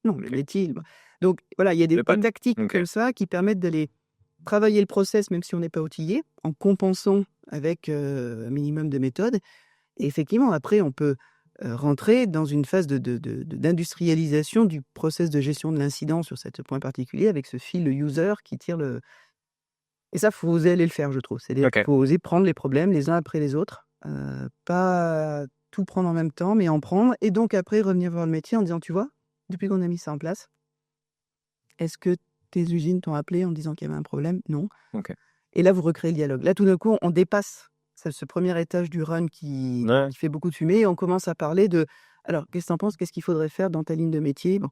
non, le OK. métier, donc voilà, il y a des Le pas tactiques OK. comme ça qui permettent d'aller travailler le process, même si on n'est pas outillé, en compensant avec un minimum de méthode. Et effectivement, après, on peut rentrer dans une phase d'industrialisation du process de gestion de l'incident sur ce point particulier, avec ce fil user qui tire le... Et ça, il faut oser aller le faire, je trouve. C'est-à-dire qu'il OK. faut oser prendre les problèmes les uns après les autres, pas tout prendre en même temps, mais en prendre. Et donc après, revenir voir le métier en disant, tu vois, depuis qu'on a mis ça en place, est-ce que tes usines t'ont appelé en disant qu'il y avait un problème? Non. OK. Et là, vous recréez le dialogue. Là, tout d'un coup, on dépasse ce premier étage du run qui Ouais. fait beaucoup de fumée et on commence à parler de: «Alors, qu'est-ce que tu en penses? Qu'est-ce qu'il faudrait faire dans ta ligne de métier?» Bon.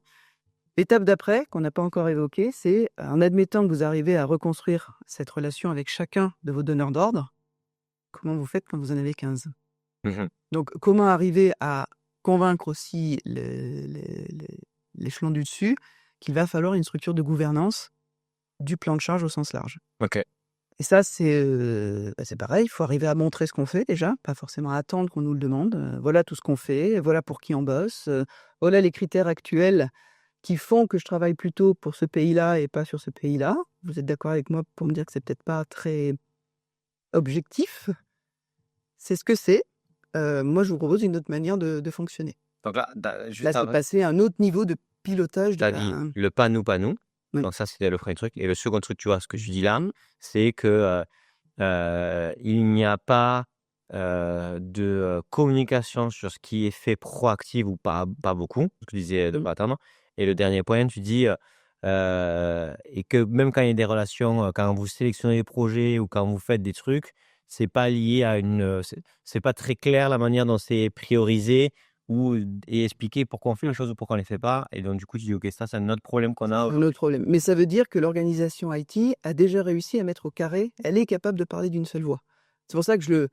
L'étape d'après, qu'on n'a pas encore évoquée, c'est en admettant que vous arrivez à reconstruire cette relation avec chacun de vos donneurs d'ordre, comment vous faites quand vous en avez 15? Mmh. Donc, comment arriver à convaincre aussi l'échelon du dessus qu'il va falloir une structure de gouvernance du plan de charge au sens large? OK. Et ça, c'est pareil, il faut arriver à montrer ce qu'on fait déjà, pas forcément attendre qu'on nous le demande. Voilà tout ce qu'on fait, voilà pour qui on bosse, voilà les critères actuels qui font que je travaille plutôt pour ce pays-là et pas sur ce pays-là. Vous êtes d'accord avec moi pour me dire que c'est peut-être pas très objectif? C'est ce que c'est. Moi, je vous propose une autre manière de fonctionner. Donc là, Là, c'est passer à un autre niveau de pilotage tu de as dit la... le pas nous, pas nous. Oui. Donc ça, c'était le premier truc et le second truc, tu vois, ce que je dis là, c'est que, il n'y a pas, de, communication sur ce qui est fait proactive ou pas beaucoup, ce que tu disais de Mmh. pas attendre et le dernier point, tu dis, et que même quand il y a des relations, quand vous sélectionnez des projets ou quand vous faites des trucs, c'est pas lié à une, c'est pas très clair la manière dont c'est priorisé ou et expliquer pourquoi on fait les choses ou pourquoi on les fait pas et donc du coup, tu dis: «OK, ça, c'est un autre problème qu'on a Un autre problème. Mais ça veut dire que l'organisation IT a déjà réussi à mettre au carré, elle est capable de parler d'une seule voix. C'est pour ça que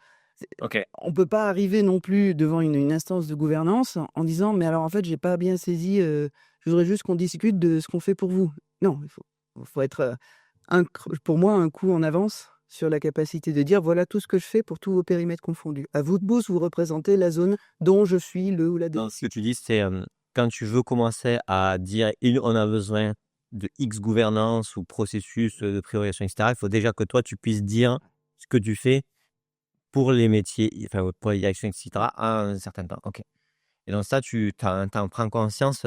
OK. on peut pas arriver non plus devant une instance de gouvernance en disant: «Mais alors en fait, j'ai pas bien saisi, je voudrais juste qu'on discute de ce qu'on fait pour vous». Non, il faut être, pour moi, un coup en avance sur la capacité de dire: «Voilà tout ce que je fais pour tous vos périmètres confondus. À vous de tous, vous représentez la zone dont je suis le ou la Non, ce que tu dis, c'est, quand tu veux commencer à dire: On a besoin de X gouvernance ou processus, de priorisation et cetera», il faut déjà que toi, tu puisses dire ce que tu fais pour les métiers, enfin, pour les directions et cetera, à un certain temps. OK et donc ça, tu en prends conscience,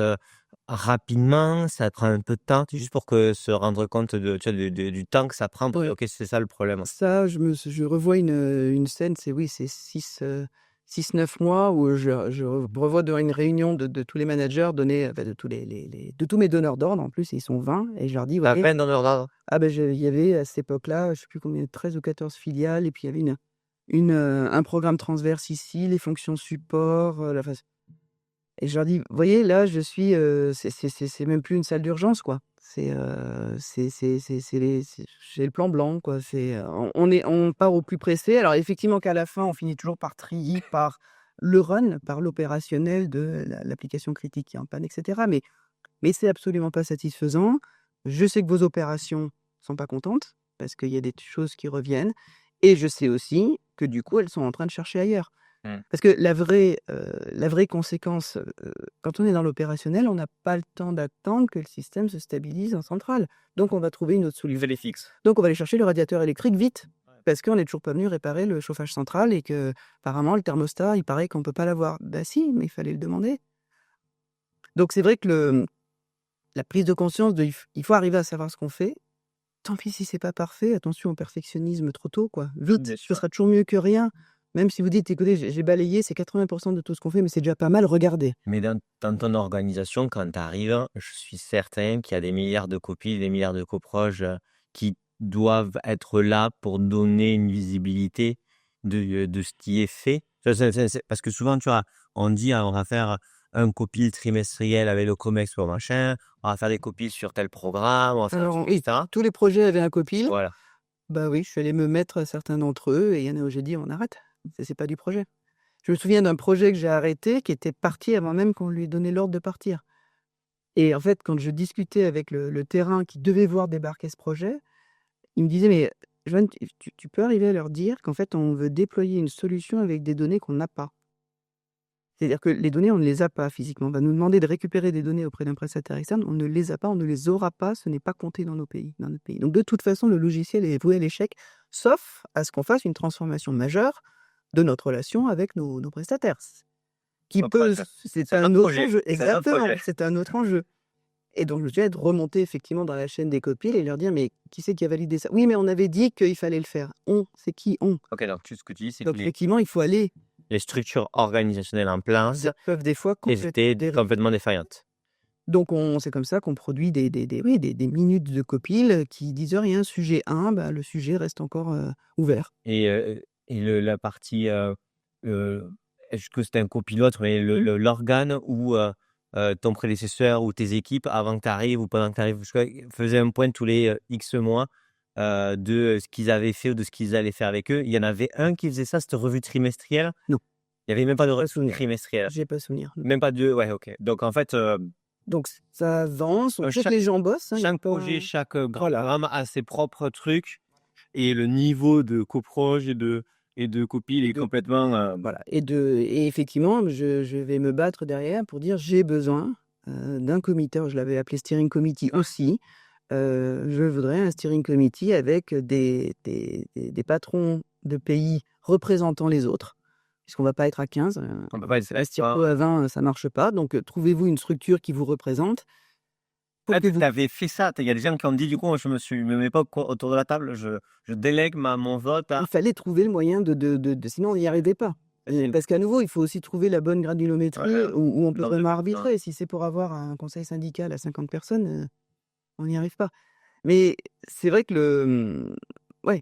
rapidement? Ça prend un peu de temps? Juste pour que se rendre compte de tu vois, du temps que ça prend pour dire: Ouais. «OK, c'est ça le problème». Ça, je revois une scène, c'est 6-9 mois où je revois devant une réunion de tous les managers donnés, enfin de tous de tous mes donneurs d'ordre en plus, ils sont 20 et je leur dis: Tu as «Voyez». 20 donneurs d'ordre? Ah ben, il y avait à cette époque-là, je sais plus combien, 13 ou 14 filiales et puis il y avait un programme transverse ici, les fonctions support, la face et je leur dis: «Voyez là, je suis, c'est même plus une salle d'urgence quoi. C'est le plan blanc quoi, on part au plus pressé». Alors effectivement qu'à la fin, on finit toujours par trier par le run, par l'opérationnel de l'application critique qui est en panne et cetera, mais c'est absolument pas satisfaisant. Je sais que vos opérations sont pas contentes. parce qu'il y a des choses qui reviennent et je sais aussi que du coup, elles sont en train de chercher ailleurs. Parce que la vraie conséquence, quand on est dans l'opérationnel, on n'a pas le temps d'attendre que le système se stabilise en centrale. Donc on va trouver une autre solution. les fixes. Donc on va aller chercher le radiateur électrique vite, parce qu'on n'est toujours pas venu réparer le chauffage central et qu'apparemment le thermostat, il paraît qu'on ne peut pas l'avoir. Bah si, mais il fallait le demander. Donc c'est vrai que la prise de conscience il faut arriver à savoir ce qu'on fait. Tant pis si c'est pas parfait, attention au perfectionnisme trop tôt, quoi. Vite, Bien ce sûr. sera toujours mieux que rien. Même si vous dites: «Écoutez, j'ai balayé, c'est 80 de tout ce qu'on fait, mais c'est déjà pas mal, regardez». Mais dans ton organisation, quand tu arrives, je suis certain qu'il y a des milliards de copies, des milliards de coproges qui doivent être là pour donner une visibilité de ce qui est fait. Parce que souvent, tu vois, on dit ah, on va faire un copil trimestriel avec le COMEX ou machin, on va faire des copies sur tel programme, on va faire Alors oui, etc. tous les projets avaient un copil. Voilà. Bah oui, je suis allé me mettre à certains d'entre eux et il y en a où j'ai dit: «On arrête, c'est pas du projet». Je me souviens d'un projet que j'ai arrêté qui était parti avant même qu'on lui ait donné l'ordre de partir et en fait, quand je discutais avec le terrain qui devait voir débarquer ce projet, il me disait: «Mais Joanne, tu peux arriver à leur dire qu'en fait, on veut déployer une solution avec des données qu'on n'a pas». C'est-à-dire que les données, on ne les a pas physiquement. On va nous demander de récupérer des données auprès d'un prestataire externe, on ne les a pas, on ne les aura pas, ce n'est pas compté dans notre pays. Donc de toute façon, le logiciel est voué à l'échec, sauf à ce qu'on fasse une transformation majeure de notre relation avec nos prestataires. Qui Donc, peut ouais, c'est c'est un un autre autre projet. enjeu. C'est un autre Exactement, projet. c'est un autre enjeu. Et donc je me suis dit de remonter effectivement dans la chaîne des copiles et leur dire: «Mais qui c'est qui a validé ça?» «Oui, mais on avait dit qu'il fallait le faire». «On», c'est qui «on»? Ok, donc ce que tu dis, c'est que Donc effectivement, il faut aller. les structures organisationnelles en place Ils peuvent des fois elles complètement étaient complètement défaillantes. Donc c'est comme ça qu'on produit des minutes de copiles qui disent rien. Sujet 1, bah, le sujet reste encore, ouvert. Et la partie, heu, est-ce que c'était un copilote, mais Mmh. l'organe où, ton prédécesseur ou tes équipes avant que tu arrives ou pendant que tu arrives, faisaient un point tous les, X mois, de ce qu'ils avaient fait ou de ce qu'ils allaient faire avec eux. Il y en avait un qui faisait ça, cette revue trimestrielle? Non, Il y avait même pas de pas revue souvenir. trimestrielle? J'ai pas souvenir, non. Même pas de ouais, OK. Donc en fait, Donc ça avance, on sait que chaque les gens bossent, hein, il y a chaque pas projet, chaque, voilà. programme a ses propres trucs et le niveau de coproche et de copie, il est De complètement, Voilà et effectivement, je vais me battre derrière pour dire: «J'ai besoin, d'un comité». Alors je l'avais appelé steering committee aussi. Je voudrais un steering committee avec des patrons de pays représentant les autres, puisqu'on va pas être à 15, on peut pas un stirpo à 20, ça marche pas. Donc trouvez-vous une structure qui vous représente pour ah, que tu vous avais fait ça, il y a des gens qui ont dit: «Du coup, je me mets pas autour de la table, je délègue mon vote il à». fallait trouver le moyen de sinon on n'y arrivait pas. Parce qu'à nouveau, il faut aussi trouver la bonne granulométrie Ouais, où on peut dans vraiment dans arbitrer. Si c'est pour avoir un conseil syndical à 50 personnes, on n'y arrive pas. Mais c'est vrai que ouais,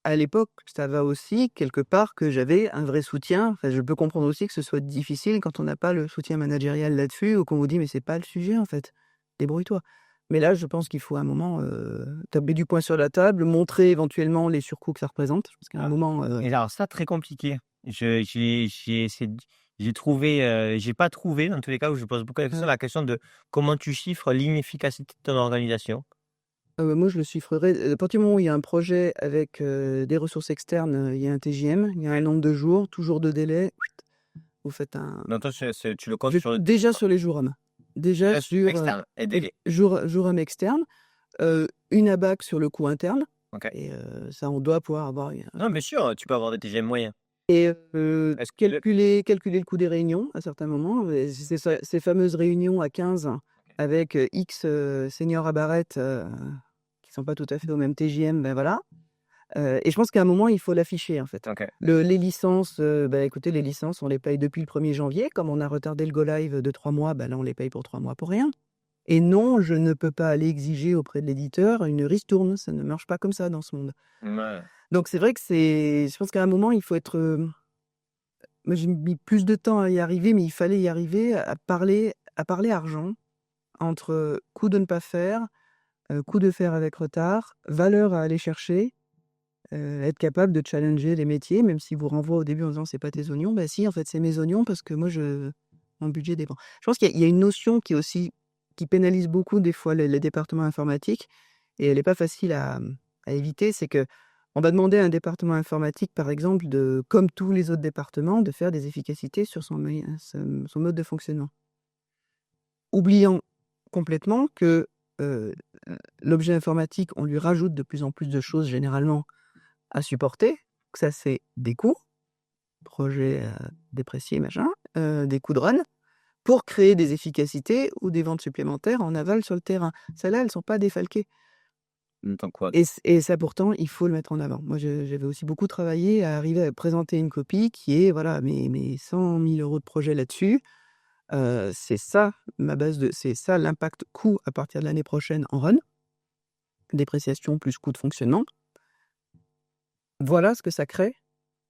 à l'époque, ça va aussi quelque part que j'avais un vrai soutien. Enfin, je peux comprendre aussi que ce soit difficile quand on n'a pas le soutien managérial là-dessus ou qu'on vous dit: «Mais c'est pas le sujet en fait, débrouille-toi». Mais là, je pense qu'il faut à un moment, taper du poing sur la table, montrer éventuellement les surcoûts que ça représente. Parce qu'à un ah moment, et alors ça, très compliqué. J'ai essayé d j'ai trouvé, j'ai pas trouvé dans tous les cas où je pose beaucoup la question de comment tu chiffres l'inefficacité de ton organisation? moi je le chiffrerais, à partir du moment où il y a un projet avec, des ressources externes, il y a un TJM, il y a un nombre de jours, toujours de délai, vous faites un Non, toi, tu le comptes sur déjà sur les jours hommes. Déjà sur, externe et délai. jour hommes externes. Une abac sur le coût interne OK. et ça on doit pouvoir avoir Non, bien sûr, tu peux avoir des TGM moyens. et Est-ce que calculer le coût des réunions à certains moments, c'est ces fameuses réunions à 15 avec, X, seniors à barrette, qui sont pas tout à fait au même TJM, ben voilà, et je pense qu'à un moment, il faut l'afficher, en fait. OK. Les licences, bah, écoutez, les licences, on les paye depuis le 1er janvier. Comme on a retardé le go live de 3 mois, bah, là, on les paye pour 3 mois pour rien. Et non, je ne peux pas aller exiger auprès de l'éditeur une ristourne, ça ne marche pas comme ça dans ce monde. Ouais. Donc c'est vrai que je pense qu'à un moment, il faut être, moi j'ai mis plus de temps à y arriver, mais il fallait y arriver à parler argent, entre coût de ne pas faire, coût de faire avec retard, valeur à aller chercher, être capable de challenger les métiers, même s'ils vous renvoient au début en disant: «C'est pas tes oignons». Bah si, en fait, c'est mes oignons parce que moi mon budget dépend. Je pense qu'il y a une notion qui pénalise beaucoup des fois les départements informatiques, et elle n'est pas facile à éviter, c'est que on va demander à un département informatique, par exemple, comme tous les autres départements, de faire des efficacités sur son mode de fonctionnement. Oubliant complètement que l'objet informatique, on lui rajoute de plus en plus de choses généralement à supporter. Ça, c'est des coûts, projets dépréciés, machin, des coûts de run, pour créer des efficacités ou des ventes supplémentaires en aval sur le terrain. Celles-là, elles ne sont pas défalquées. Tant quoi. Et ça, pourtant, il faut le mettre en avant. Moi, j'avais aussi beaucoup travaillé à arriver à présenter une copie qui est, voilà, mes 100 000 € de projet là-dessus. C'est ça c'est ça l'impact coût à partir de l'année prochaine en run. Dépréciation plus coût de fonctionnement. Voilà ce que ça crée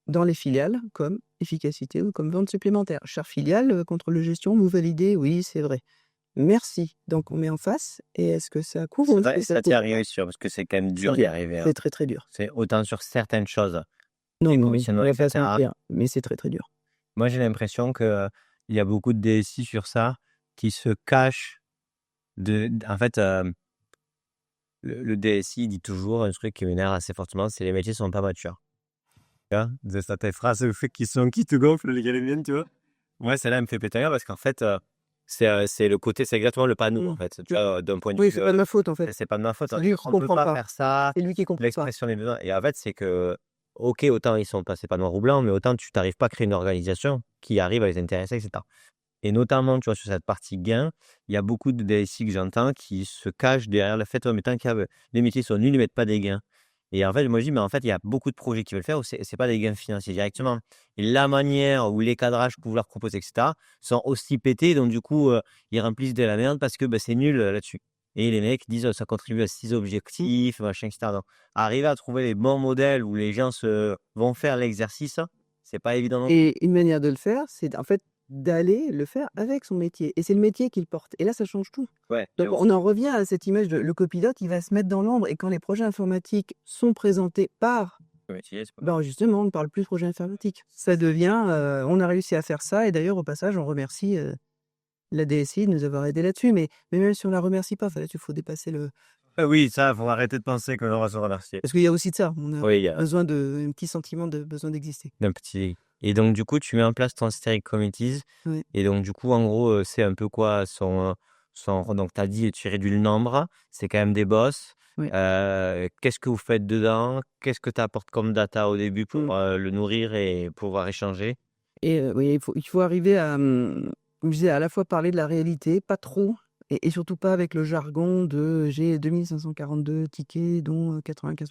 dans les filiales comme efficacité ou comme vente supplémentaire. Chère filiale, contrôle de gestion, vous validez? Oui, c'est vrai. Merci. Donc on met en face et est-ce que ça couvre ou est-ce que ça Ça t'est couvre? arrivé sûr, parce que c'est quand même dur d'y Dur. arriver. C'est très, très dur. C'est autant sur certaines choses, Non, les on commissionnements, va pas se etc. mentir, mais c'est très, très dur. Moi, j'ai l'impression qu'il y a beaucoup de DSI sur ça qui se cachent en fait, le DSI dit toujours un truc qui m'énerve assez fortement, c'est les métiers sont pas matures. Tu vois, de certaines phrases qui te gonflent, les gars, les miennes, tu vois. Moi, celle-là elle me fait péter un câble parce qu'en fait, c'est le côté, c'est exactement le pas nous, en fait. Tu vois, d'un point de Oui, vue, c'est pas de ma faute en fait. c'est pas de ma faute. C'est lui qui On peut comprend pas pas. faire ça, C'est lui qui comprend pas. l'expression des besoins. Et en fait, c'est que, ok, autant ils sont pas, c'est pas noir ou blanc, mais autant tu n'arrives pas à créer une organisation qui arrive à les intéresser, etc. Et notamment, tu vois, sur cette partie gain, il y a beaucoup de DSI que j'entends qui se cachent derrière le fait, ouais, mais tant qu'il y a, les métiers sont nuls, ils mettent pas des gains. Et en fait, moi, je dis, mais en fait, il y a beaucoup de projets qui veulent faire où c'est pas des gains financiers directement. Et la manière ou les cadrages que vous leur proposez, etc., sont aussi pétés. Donc, du coup, ils remplissent de la merde parce que c'est nul là-dessus. Et les mecs disent, ça contribue à 6 objectifs, machin, etc. Donc, arriver à trouver les bons modèles où les gens vont faire l'exercice, c'est pas évident non plus. Et une manière de le faire, c'est en fait d'aller le faire avec son métier. Et c'est le métier qui le porte. Et là, ça change tout. Ouais, Donc, on en revient à cette image de le copilote, il va se mettre dans l'ombre. Et quand les projets informatiques sont présentés par, justement, on ne parle plus de projet informatique. Ça devient, on a réussi à faire ça. Et d'ailleurs, au passage, on remercie la DSI de nous avoir aidés là-dessus. Mais même si on la remercie pas, là-dessus, il faut dépasser le... Oui, ça, il faut arrêter de penser qu'on va se remercier. Parce qu'il y a aussi de ça. On a Oui, il y a besoin un petit sentiment de besoin d'exister. d'un petit. Et donc, du coup, tu mets en place ton steering committees. Ouais. Et donc, du coup, en gros, c'est un peu quoi donc, tu as dit, tu réduis le nombre. C'est quand même des boss. Oui. Qu'est-ce que vous faites dedans? Qu'est-ce que tu apportes comme data au début pour le nourrir et pouvoir échanger? Et oui, il faut arriver à, comme je disais, à la fois parler de la réalité, pas trop, et surtout pas avec le jargon de j'ai 2542 tickets, dont 95.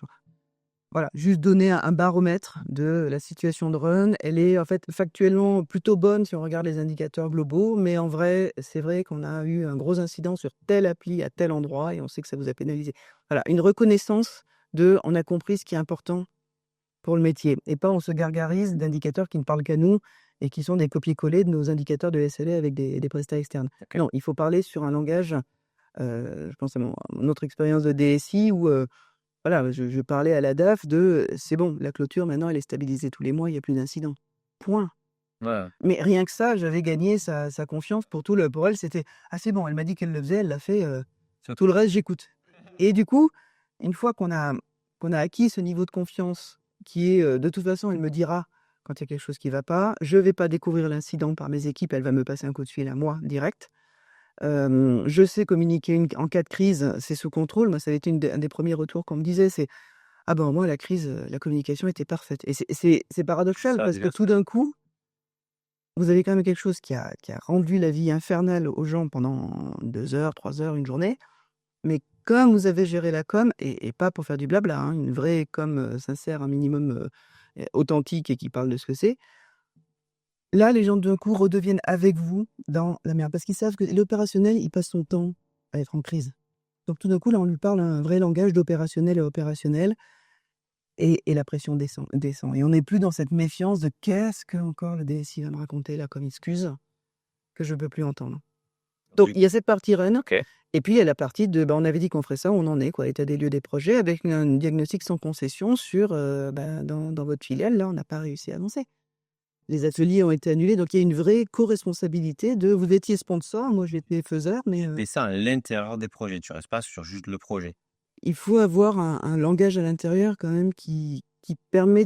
Voilà, juste donner un baromètre de la situation de run. Elle est en fait factuellement plutôt bonne si on regarde les indicateurs globaux, mais en vrai, c'est vrai qu'on a eu un gros incident sur telle appli à tel endroit et on sait que ça vous a pénalisé. Voilà, une reconnaissance on a compris ce qui est important pour le métier et pas on se gargarise d'indicateurs qui ne parlent qu'à nous et qui sont des copier-coller de nos indicateurs de SLA avec des prestats externes. Okay. Non, il faut parler sur un langage, je pense à mon autre expérience de DSI où voilà, je parlais à la DAF de c'est bon, la clôture maintenant elle est stabilisée tous les mois, il n'y a plus d'incidents. Point. Ouais. Mais rien que ça, j'avais gagné sa confiance pour elle, c'était ah c'est bon, elle m'a dit qu'elle le faisait, elle l'a fait, tout le reste j'écoute. Et du coup, une fois qu'on a acquis ce niveau de confiance qui est de toute façon, elle me dira quand il y a quelque chose qui ne va pas, je ne vais pas découvrir l'incident par mes équipes, elle va me passer un coup de fil à moi direct. Je sais communiquer en cas de crise, c'est sous contrôle. Moi, ça avait été un des premiers retours qu'on me disait, c'est ah ben moi la crise, la communication était parfaite. Et c'est paradoxal parce que tout d'un coup, vous avez quand même quelque chose qui a rendu la vie infernale aux gens pendant 2 heures, 3 heures, une journée. Mais comme vous avez géré la com, et pas pour faire du blabla, hein, une vraie com sincère, un minimum authentique et qui parle de ce que c'est. Là, les gens d'un coup redeviennent avec vous dans la merde. Parce qu'ils savent que l'opérationnel, il passe son temps à être en crise. Donc tout d'un coup, là, on lui parle un vrai langage d'opérationnel et opérationnel. Et la pression descend. Et on n'est plus dans cette méfiance de qu'est-ce que encore le DSI va me raconter là comme excuse que je ne peux plus entendre. Donc il y a cette partie run. Okay. Et puis il y a la partie de on avait dit qu'on ferait ça, on en est, quoi, état des lieux des projets, avec un diagnostic sans concession sur dans votre filiale, là, on n'a pas réussi à avancer. Les ateliers ont été annulés, donc il y a une vraie co-responsabilité de vous étiez sponsor, moi j'étais faiseur, mais... Et ça à l'intérieur des projets, tu restes pas sur juste le projet. il faut avoir un langage à l'intérieur quand même qui permet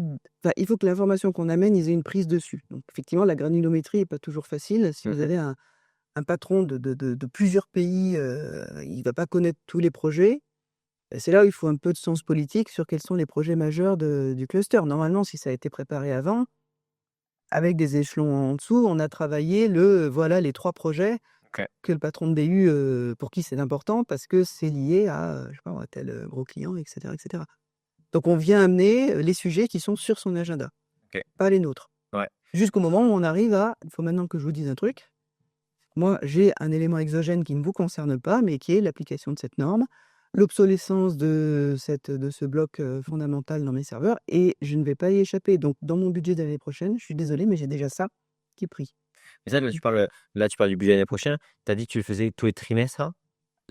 il faut que l'information qu'on amène, ils aient une prise dessus. Donc effectivement, la granulométrie est pas toujours facile. Si vous avez un patron de plusieurs pays, il va pas connaître tous les projets. C'est là où il faut un peu de sens politique sur quels sont les projets majeurs du cluster. Normalement, si ça a été préparé avant, avec des échelons en dessous, on a travaillé voilà les 3 projets OK. que le patron de BU, pour qui c'est important parce que c'est lié à, je sais pas moi, tel, gros client et cetera et cetera. Donc on vient amener, les sujets qui sont sur son agenda, OK. pas les nôtres. Ouais. Jusqu'au moment où on arrive il faut maintenant que je vous dise un truc. Moi, j'ai un élément exogène qui ne vous concerne pas, mais qui est l'application de cette norme, l'obsolescence de ce bloc, fondamental dans mes serveurs et je ne vais pas y échapper. Donc dans mon budget de l'année prochaine, je suis désolé, mais j'ai déjà ça qui est pris. Mais ça, tu parles du budget l'année prochaine. Tu as dit que tu le faisais tous les trimestres, là?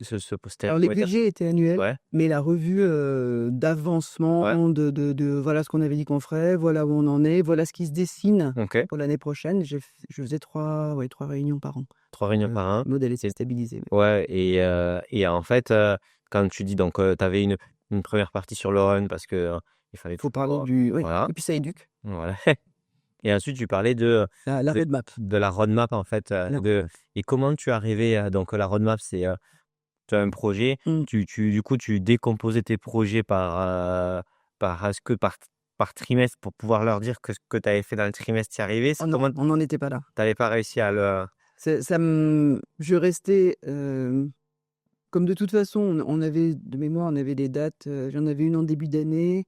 Ce poster Alors les budgets étaient annuels, Ouais, mais la revue, ouais. d'avancement, de voilà ce qu'on avait dit qu'on ferait, voilà où on en est, voilà ce qui se dessine OK. pour l'année prochaine. Je faisais 3 réunions par an. 3 réunions par an. Le modèle était C'est stabilisé. Ouais et en fait, quand tu dis donc, tu avais une première partie sur le run parce que, il fallait Il faut tout parler du oui voilà, et puis ça éduque. voilà et ensuite tu parlais de La roadmap. de la roadmap en fait, La et comment tu arrivais à donc la roadmap c'est, tu as un projet, mmh. du coup tu décomposais tes projets est-ce que par trimestre pour pouvoir leur dire que ce que tu avais fait dans le trimestre, tu y arrivais? Oh C'est non, comment on n'en était pas là. tu avais pas réussi à le Je restais, comme de toute façon, on avait de mémoire, on avait des dates, j'en avais une en début d'année,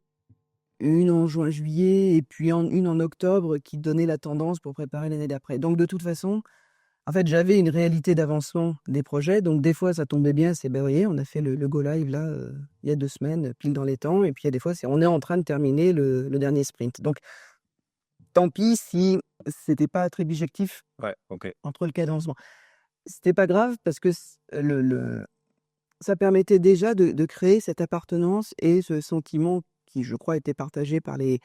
une en juin-juillet et puis une en octobre qui donnait la tendance pour préparer l'année d'après. Donc de toute façon, en fait, j'avais une réalité d'avancement des projets, donc des fois ça tombait bien, vous voyez, on a fait le go live là, il y a 2 semaines, pile dans les temps et puis il y a des fois, on est en train de terminer le dernier sprint. Donc tant pis si c'était pas très bijectif ouais, OK. entre le cadencement. C'était pas grave parce que ça permettait déjà de créer cette appartenance et ce sentiment qui, je crois, était partagé par les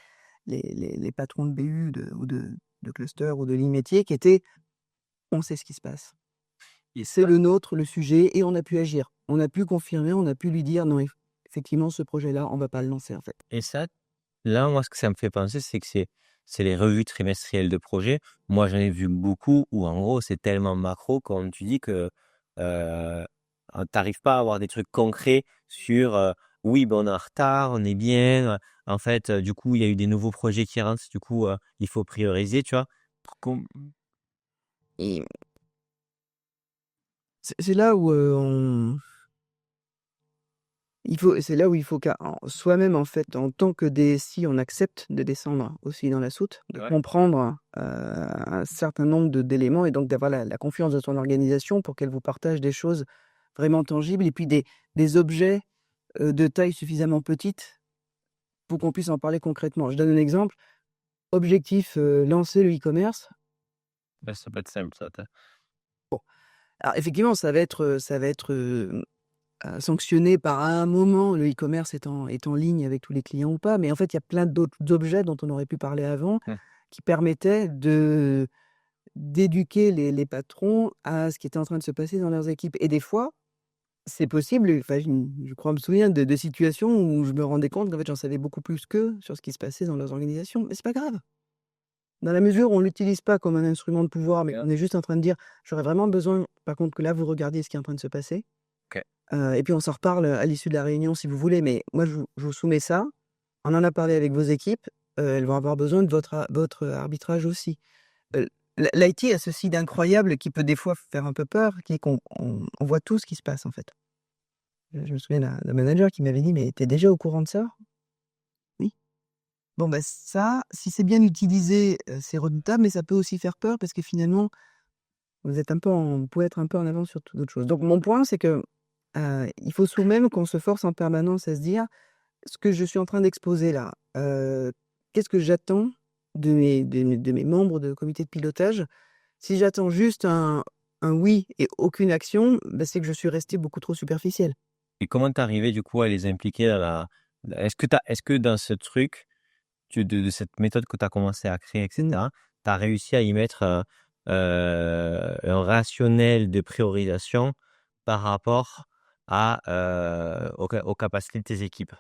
patrons de BU ou de cluster ou de lignes métiers qui était: «On sait ce qui se passe. Et C'est ça le nôtre, le sujet et on a pu agir. On a pu confirmer, on a pu lui dire: "Non, effectivement, ce projet-là, on va pas le lancer, en fait"». et ça Là, moi, ce que ça me fait penser, c'est que c'est les revues trimestrielles de projets. Moi, j'en ai vu beaucoup où, en gros, c'est tellement macro, comme tu dis, que tu n'arrives pas à avoir des trucs concrets sur oui, ben, on est en retard, on est bien. En fait, du coup, il y a eu des nouveaux projets qui rentrent, du coup, il faut prioriser, tu vois. Com- Et c'est là où, c'est là où il faut qu'à soi-même, en fait, en tant que DSI, on accepte de descendre aussi dans la soute, de Ouais. comprendre, un certain nombre d'éléments et donc d'avoir la confiance de son organisation pour qu'elle vous partage des choses vraiment tangibles et puis des objets, de taille suffisamment petite pour qu'on puisse en parler concrètement. Je donne un exemple, objectif, lancer le e-commerce. Ben, ça peut être simple, ça. Alors effectivement, ça va être, sanctionné par à un moment le e-commerce est en ligne avec tous les clients ou pas, mais en fait, il y a plein d'autres objets dont on aurait pu parler avant, Hmm. qui permettaient d'éduquer les patrons à ce qui était en train de se passer dans leurs équipes et des fois, c'est possible, enfin, je crois me souvenir de situations où je me rendais compte qu'en fait, j'en savais beaucoup plus qu'eux sur ce qui se passait dans leurs organisations, mais c'est pas grave. Dans la mesure où on l'utilise pas comme un instrument de pouvoir, mais on est juste en train de dire: «J'aurais vraiment besoin, par contre, que là, vous regardiez ce qui est en train de se passer». Ok. Et puis on s'en reparle, à l'issue de la réunion si vous voulez, mais moi je vous soumets ça. On en a parlé avec vos équipes, elles vont avoir besoin de votre arbitrage aussi. L'IT a ceci d'incroyable qui peut des fois faire un peu peur, qui est qu'on voit tout ce qui se passe en fait. Je me souviens d'un manager qui m'avait dit: «Mais tu es déjà au courant de ça?» «Oui». Bon bah ça, si c'est bien utilisé, c'est redoutable, mais ça peut aussi faire peur parce que finalement, vous pouvez être un peu en avance sur toute autre chose. Donc mon point, c'est que, il faut sous-même qu'on se force en permanence à se dire: «Ce que je suis en train d'exposer là, qu'est-ce que j'attends de mes membres de comité de pilotage?» Si j'attends juste un «oui» et aucune action, bah, c'est que je suis resté beaucoup trop superficiel. Et comment t'es arrivé, du coup, à les impliquer dans est-ce que dans ce truc, de cette méthode que tu as commencé à créer, Mmh. etc., tu as réussi à y mettre un rationnel de priorisation par rapport aux capacités de tes équipes.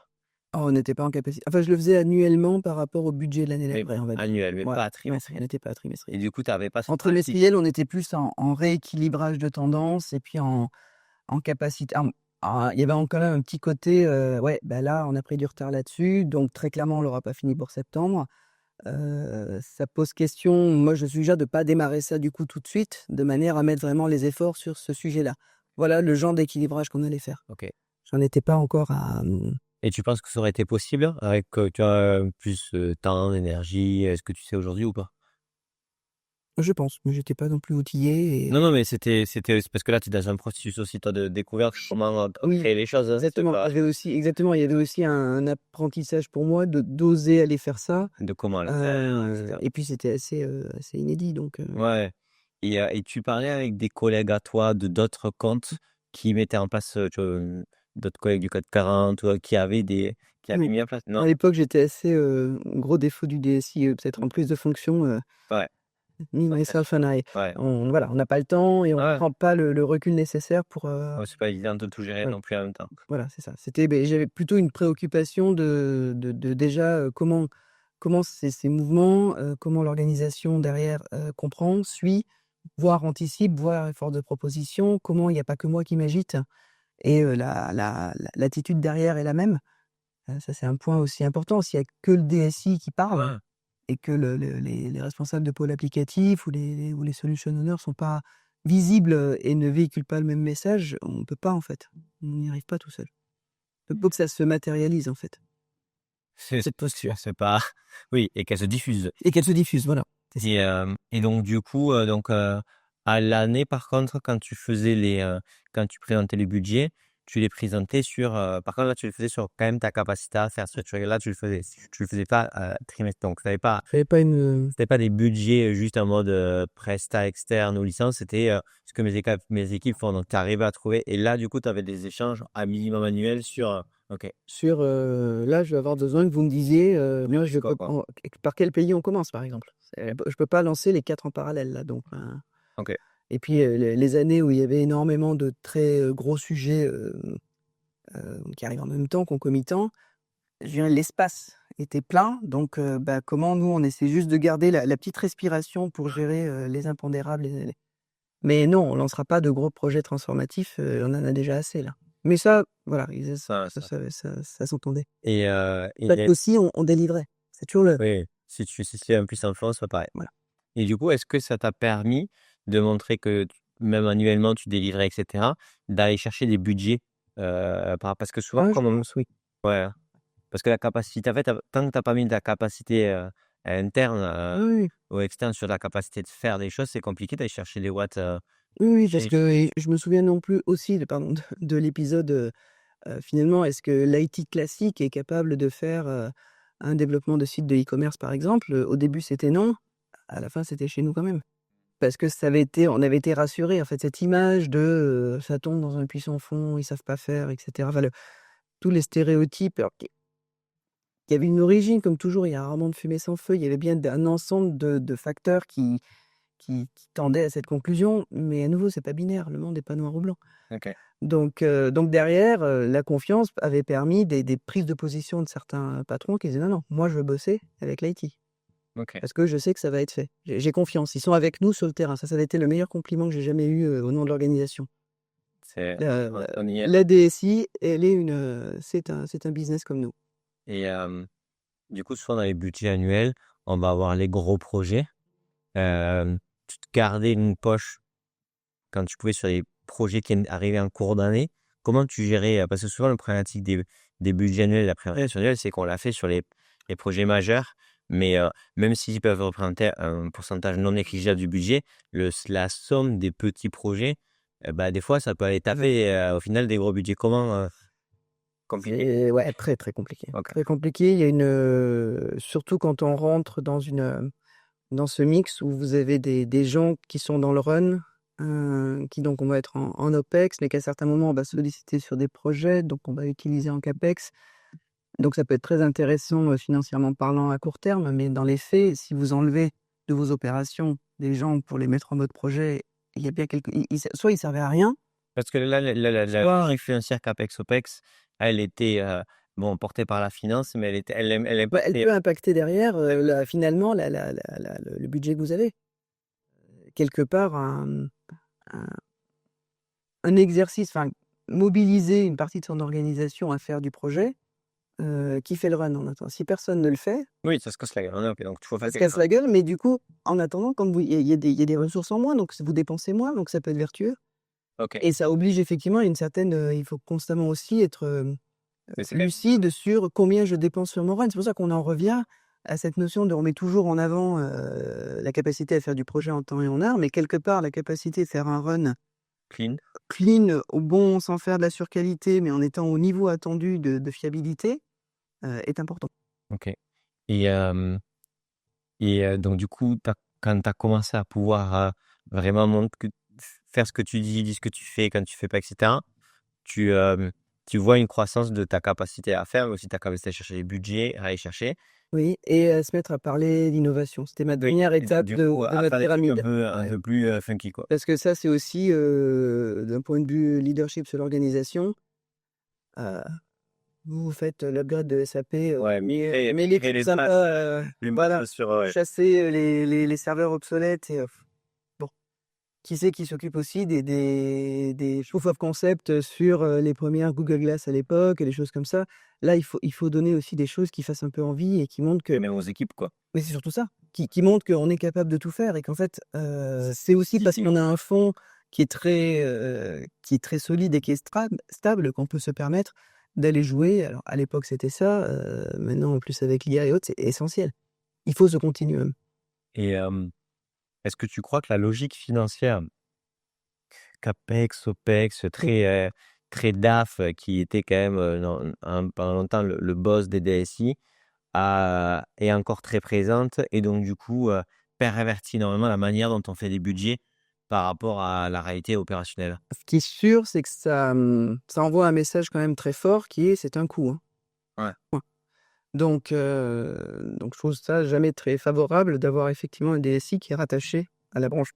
Oh, on n'était pas en capacité. Enfin, je le faisais annuellement par rapport au budget de l'année Mais d'après, on va dire. annuel, mais Ouais, pas ouais, trimestriel. on n'était pas à Et trimestriel. du coup, tu avais pas cette En pratique. trimestriel, on était plus en rééquilibrage de tendance et puis en capacité. Il y avait quand même un petit côté, ouais, bah là, on a pris du retard là-dessus, donc très clairement, on l'aura pas fini pour septembre. Ça pose question. Moi, je suggère de ne pas démarrer ça du coup tout de suite, de manière à mettre vraiment les efforts sur ce sujet-là. Voilà le genre d'équilibrage qu'on allait faire. OK. J'en étais pas encore à. Et tu penses que ça aurait été possible avec, tu vois, plus, temps, d'énergie? Est-ce que tu sais aujourd'hui ou pas? Je pense, mais j'étais pas non plus outillé et. Non, non, mais c'était c'est parce que là, tu es dans un processus aussi, toi, de découverte, comment, Oui, créer les choses, hein. C'est exactement. pas Il y avait aussi un apprentissage pour moi d'oser aller faire ça. de comment le faire, et cetera. Et puis c'était assez inédit, donc. Ouais, et tu parlais avec des collègues à toi de d'autres comptes qui mettaient en place, tu vois, d'autres collègues du CAC 40, qui avaient Oui. mis en place? Non? À l'époque, j'étais assez, gros défaut du DSI, peut-être en prise de fonction, Ouais, me, myself and I. ouais, Voilà, on n'a pas le temps et on ouais, prend pas le recul nécessaire pour, ouais, c'est pas évident de tout gérer voilà, non plus en même temps. voilà, c'est ça. J'avais plutôt une préoccupation de déjà, comment ces mouvements, comment l'organisation derrière, comprend, suit, voire anticipe, voire est force de proposition, comment il n'y a pas que moi qui m'agite et l'attitude derrière est la même. Ça, c'est un point aussi important. S'il y a que le DSI qui parle Ouais, et que les responsables de pôle applicatif ou les solution owners sont pas visibles, et ne véhiculent pas le même message, on peut pas, en fait. On n'y arrive pas tout seul. Il faut que ça se matérialise, en fait, cette posture c'est pas oui, et qu'elle se diffuse. et qu'elle se diffuse, voilà. C'est ça. Et donc du coup, à l'année par contre quand tu présentais les budgets, tu les présentais sur, par contre là tu le faisais sur quand même ta capacité à faire structurer. Là tu le faisais pas, trimestre, donc J'avais pas une, c'était pas des budgets, juste en mode, prestat externe ou licence, c'était, ce que mes équipes font. Donc tu arrivais à trouver, et là du coup tu avais des échanges à minimum annuel sur, OK, sur, là, je vais avoir besoin que vous me disiez, moi, je c'est quoi, peux quoi? par quel pays on commence, par exemple? Je peux pas lancer les 4 en parallèle, là, donc OK. et puis, les années où il y avait énormément de très, gros sujets, qui arrivent en même temps, concomitants, je dirais l'espace était plein, donc bah, comment nous, on essaie juste de garder la petite respiration pour gérer, les impondérables, mais non, on lancera pas de gros projets transformatifs, on en a déjà assez là. Mais ça, voilà, Ça ça s'entendait. Parce et qu'aussi on délivrait. C'est toujours le oui, si c'est un puissant fond, c'est pas pareil. voilà. Et du coup, est-ce que ça t'a permis de montrer que même annuellement, tu délivrais, et cetera, d'aller chercher des budgets, parce que souvent, Ah, je comme on pense, oui. ouais, parce que la capacité, en fait, tant que tu as pas mis de la capacité, interne, Oui, oui. ou externe sur la capacité de faire des choses, c'est compliqué d'aller chercher des watts, Oui, oui, parce chez que et je me souviens non plus aussi de pardon, de l'épisode, finalement, est-ce que l'IT classique est capable de faire, un développement de site de e-commerce, par exemple? Au début, c'était non. À la fin, c'était chez nous quand même. Parce que on avait été rassurés, en fait, cette image de, ça tombe dans un puits sans fond, ils savent pas faire et cetera. Enfin, tous les stéréotypes, alors qui avaient une origine, comme toujours, il y a rarement de fumée sans feu. Il y avait bien un ensemble de facteurs qui tendaient à cette conclusion, mais à nouveau, c'est pas binaire, le monde n'est pas noir ou blanc. OK, Donc derrière, la confiance avait permis des prises de position de certains patrons qui disaient: «Non, non, moi je veux bosser avec l'IT, OK. parce que je sais que ça va être fait. J'ai confiance, ils sont avec nous sur le terrain». Ça a été le meilleur compliment que j'ai jamais eu, au nom de l'organisation. C'est La on y est. la DSI, elle est c'est un business comme nous. Et du coup, souvent dans les budgets annuels, on va avoir les gros projets. Tu te gardais une poche quand tu pouvais sur les projets qui arrivaient en cours d'année. Comment tu gérais, parce que souvent le problématique des budgets annuels, la préparation annuelle, c'est qu'on l'a fait sur les projets majeurs, mais même s'ils peuvent représenter un pourcentage non négligeable du budget, la somme des petits projets, bah, des fois, ça peut aller taper, au final des gros budgets. Comment, compliqué? C'est ouais, très, très compliqué. OK. Très compliqué, il y a surtout quand on rentre dans ce mix où vous avez des gens qui sont dans le run, qui donc on va être en OPEX, mais qu'à certains moments on va solliciter sur des projets, donc on va utiliser en CAPEX. Donc ça peut être très intéressant, financièrement parlant à court terme, mais dans les faits, si vous enlevez de vos opérations des gens pour les mettre en mode projet, il y a bien soit ils servaient à rien, Parce que là, la part financière CAPEX-OPEX, elle était portée par la finance, mais elle Elle impactait. peut impacter derrière, finalement, le budget que vous avez. Quelque part, un, un exercice, enfin, mobiliser une partie de son organisation à faire du projet, qui fait le run en attendant. Si personne ne le fait, Oui, ça se casse la gueule. Ok, donc il faut ça faire se quelque casse chose. la gueule, mais du coup, en attendant, quand il y a des ressources en moins, donc vous dépensez moins, donc ça peut être vertueux. Ok, Et ça oblige effectivement à une certaine. Il faut constamment aussi être mais c'est lucide sur combien je dépense sur mon run. C'est pour ça qu'on en revient à cette notion de on met toujours en avant la capacité à faire du projet en temps et en heure, mais quelque part, la capacité de faire un run clean. clean, au bon, sans faire de la surqualité, mais en étant au niveau attendu de fiabilité, est important. Ok. Et, donc, du coup, quand tu as commencé à pouvoir vraiment faire ce que tu dis ce que tu fais, quand tu fais pas, etc., tu, tu vois une croissance de ta capacité à faire, mais aussi ta capacité à chercher les budgets, à aller chercher. Oui, et se mettre à parler d'innovation. C'était ma Oui. dernière Et étape du coup, de à ma faire des trucs pyramide. un Ouais. peu plus funky, quoi. Parce que ça, c'est aussi, d'un point de vue leadership sur l'organisation, heu, vous faites l'upgrade de SAP, Ouais, mais les créer trucs les bases, sympas, voilà, sur, ouais. chasser, les serveurs obsolètes et bon, qui c'est qui s'occupe aussi des proof of concept sur, les premières Google Glass à l'époque et des choses comme ça. Là, il faut donner aussi des choses qui fassent un peu envie et qui montrent que Même aux équipes, quoi. mais c'est surtout ça, qui montre qu'on est capable de tout faire et qu'en fait, c'est aussi parce qu'on a un fonds qui est très solide et qui est stable qu'on peut se permettre d'aller jouer. Alors à l'époque, c'était ça, maintenant en plus avec l'IA et autres, c'est essentiel. Il faut ce continuum. Et est-ce que tu crois que la logique financière, CAPEX, OPEX, très DAF, qui était quand même pendant longtemps le boss des DSI, est encore très présente et donc du coup pervertit énormément la manière dont on fait des budgets par rapport à la réalité opérationnelle? Ce qui est sûr, c'est que ça envoie un message quand même très fort qui est: «C'est un coût, hein». Ouais. Point. Donc je trouve ça jamais très favorable d'avoir effectivement un DSI qui est rattaché à la branche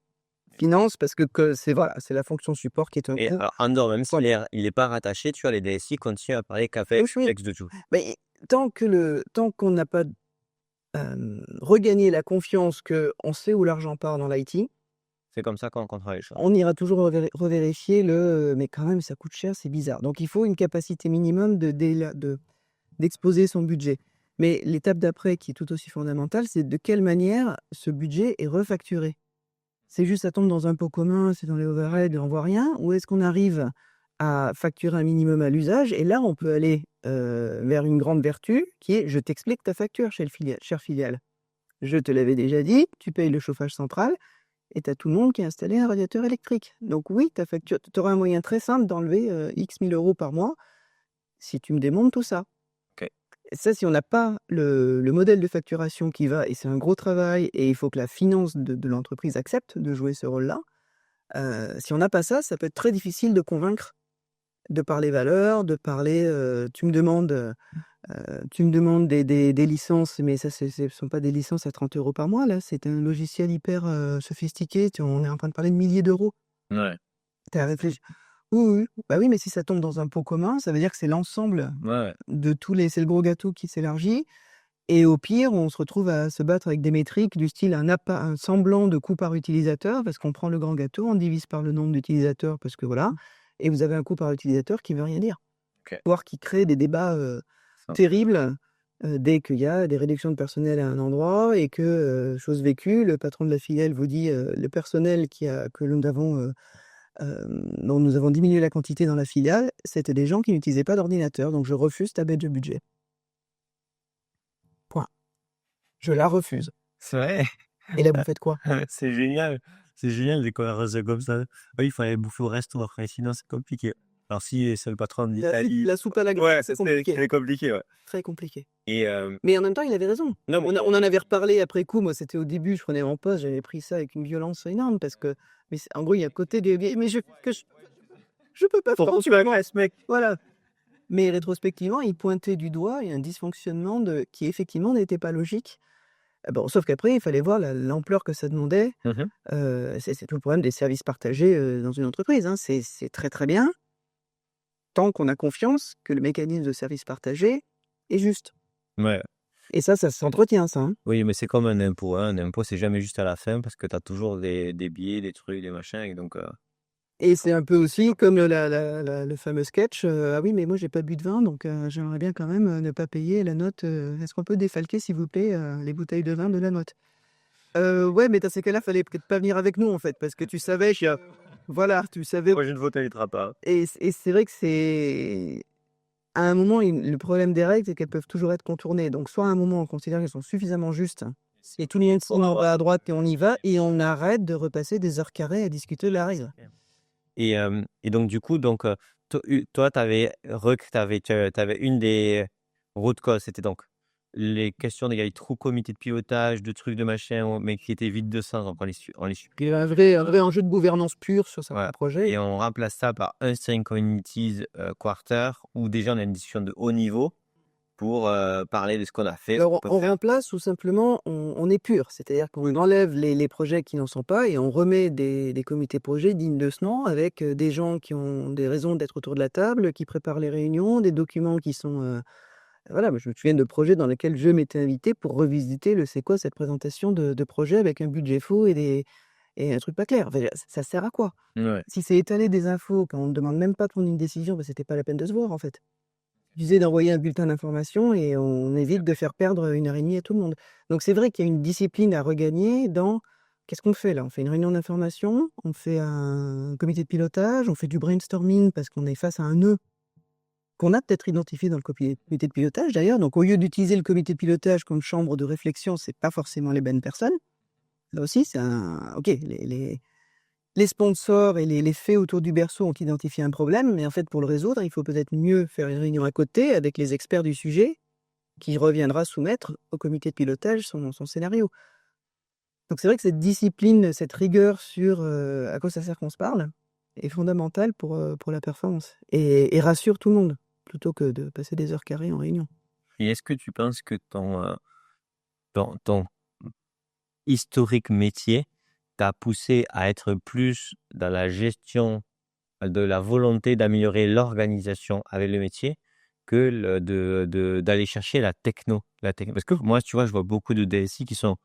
finance parce que c'est voilà, c'est la fonction support qui est un Et coût. alors Andorre, même Point. il est pas rattaché, tu vois, les DSI continuent à parler Oui, CAPEX, oui. OPEX de tout. Mais tant qu'on n'a pas, regagné la confiance qu'on sait où l'argent part dans l'IT, C'est comme ça qu'on travaille les choses. on ira toujours revérifier mais quand même ça coûte cher, c'est bizarre. Donc il faut une capacité minimum d'exposer son budget. Mais l'étape d'après qui est tout aussi fondamentale, c'est de quelle manière ce budget est refacturé. C'est juste ça tombe dans un pot commun, c'est dans les overheads et on voit rien? Ou est-ce qu'on arrive à facturer un minimum à l'usage? Et là, on peut aller, vers une grande vertu qui est: «Je t'explique ta facture, chère filiale. Je te l'avais déjà dit, tu payes le chauffage central et tu as tout le monde qui a installé un radiateur électrique. Donc oui, ta facture tu auras un moyen très simple d'enlever, X mille euros par mois si tu me démontes tout ça». Ok. Et ça, si on n'a pas le modèle de facturation qui va et c'est un gros travail et il faut que la finance de l'entreprise accepte de jouer ce rôle-là. Si on n'a pas ça, ça peut être très difficile de convaincre, de parler valeurs, de parler, tu me demandes des licences, mais ça ce sont pas des licences à 30 € par mois là, c'est un logiciel hyper, sophistiqué, on est en train de parler de milliers d'euros. Ouais. Tu as réfléchi oui, oui, bah oui, mais si ça tombe dans un pot commun, ça veut dire que c'est l'ensemble Ouais, ouais. de tous les c'est le gros gâteau qui s'élargit et au pire, on se retrouve à se battre avec des métriques du style un semblant de coût par utilisateur parce qu'on prend le grand gâteau, on divise par le nombre d'utilisateurs parce que voilà et vous avez un coût par utilisateur qui veut rien dire. Ok. Voire qui crée des débats, Ça. terribles, dès qu'il y a des réductions de personnel à un endroit et que, chose vécue, le patron de la filiale vous dit: «Le personnel que nous avons, dont nous avons diminué la quantité dans la filiale, c'était des gens qui n'utilisaient pas d'ordinateur, donc je refuse ta baisse de budget. Point. Je la refuse». C'est vrai. Et là, vous faites quoi? C'est génial. C'est génial des conversations comme ça. Oui, il faut aller bouffer au resto après, sinon c'est compliqué. Alors si c'est le patron d'Italie, La soupe à la ouais, glace, c'est c'est compliqué, ouais. très compliqué. Et Mais en même temps, il avait raison. non, mais On en avait reparlé après coup. Moi, c'était au début, je prenais mon poste, j'avais pris ça avec une violence énorme parce que mais c'est en gros, il y a un côté des mais je peux pas faire pourquoi tu vas autrement. avec ce mec? Voilà. Mais rétrospectivement, il pointait du doigt et un dysfonctionnement qui effectivement n'était pas logique Bon, sauf qu'après, il fallait voir l'ampleur que ça demandait. Mmh. C'est tout le problème des services partagés, dans une entreprise, hein. C'est très, très bien, tant qu'on a confiance que le mécanisme de service partagé est juste. Ouais. Et ça s'entretient ça, hein. Oui, mais c'est comme un impôt, hein. Un impôt, c'est jamais juste à la fin parce que tu as toujours des billets, des trucs, des machins et donc Et c'est un peu aussi comme le fameux sketch, «Ah oui, mais moi j'ai pas bu de vin donc j'aimerais bien quand même, ne pas payer la note, est-ce qu'on peut défalquer s'il vous plaît, les bouteilles de vin de la note?» Ouais, mais dans ces cas-là, fallait peut-être pas venir avec nous en fait, parce que tu savais que voilà, tu savais prochaine fois, tu éviteras pas. et c'est vrai que c'est à un moment, le problème des règles, c'est qu'elles peuvent toujours être contournées. Donc soit à un moment, on considère qu'elles sont suffisamment justes et tout le monde on va à droite et on y va et on arrête de repasser des heures carrées à discuter de la règle. Et donc du coup, donc, toi, tu avais une des routes causes, c'était donc les questions il y avait trop comité de pilotage, de trucs, de machin, mais qui étaient vides de sens, donc on les Il y a un vrai enjeu de gouvernance pure sur certains voilà projets. et on remplace ça par un steering committees, quarter où déjà on a une discussion de haut niveau pour, parler de ce qu'on a fait, ce qu'on Alors peut on faire. remplace ou simplement on est pur, c'est-à-dire qu'on enlève les projets qui n'en sont pas et on remet des comités projets dignes de ce nom avec, des gens qui ont des raisons d'être autour de la table, qui préparent les réunions, des documents qui sont, voilà, moi je me souviens de projets dans lesquels je m'étais invité pour revisiter le c'est quoi cette présentation de projet avec un budget faux et un truc pas clair. Enfin, ça sert à quoi? Ouais, Si c'est étaler des infos quand on ne demande même pas de prendre une décision, bah, c'était pas la peine de se voir en fait. Il suffisait d'envoyer un bulletin d'information et on évite de faire perdre 1 heure et demie à tout le monde. Donc c'est vrai qu'il y a une discipline à regagner dans qu'est-ce qu'on fait là? On fait une réunion d'information, on fait un comité de pilotage, on fait du brainstorming parce qu'on est face à un nœud qu'on a peut-être identifié dans le comité de pilotage d'ailleurs. Donc au lieu d'utiliser le comité de pilotage comme chambre de réflexion, c'est pas forcément les bonnes personnes. Là aussi, c'est un OK, les sponsors et les faits autour du berceau ont identifié un problème, mais en fait, pour le résoudre, il faut peut-être mieux faire une réunion à côté avec les experts du sujet, qui reviendra soumettre au comité de pilotage son scénario. Donc c'est vrai que cette discipline, cette rigueur sur, à quoi ça sert qu'on se parle, est fondamentale pour la performance et rassure tout le monde, plutôt que de passer des heures carrées en réunion. et est-ce que tu penses que ton historique métier t'a poussé à être plus dans la gestion de la volonté d'améliorer l'organisation avec le métier que d'aller chercher la techno. Parce que moi, tu vois, je vois beaucoup de DSI qui sont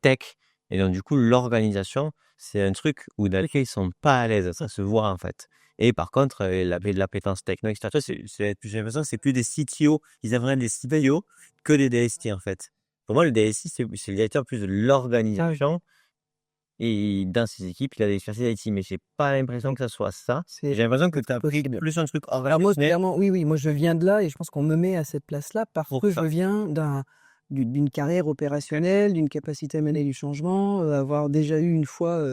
tech et donc du coup, l'organisation, c'est un truc où dans lequel ils sont pas à l'aise, ça se voit en fait. Et par contre, l'appétence techno, etc., tu vois, j'ai l'impression que c'est plus des CTO, ils aimeraient des CPO que des DSI en fait. Pour moi, le DSI, c'est le directeur plus de Ah oui. l'organisation et dans ses équipes, il a des expertises IT, mais j'ai pas l'impression que ça soit ça. C'est J'ai l'impression que tu c'est as pris possible. plus un truc Alors moi, organisationnel clairement, oui, oui, moi je viens de là et je pense qu'on me met à cette place-là parce pour que je ça. viens d'une carrière opérationnelle, d'une capacité à mener du changement, avoir déjà eu une fois,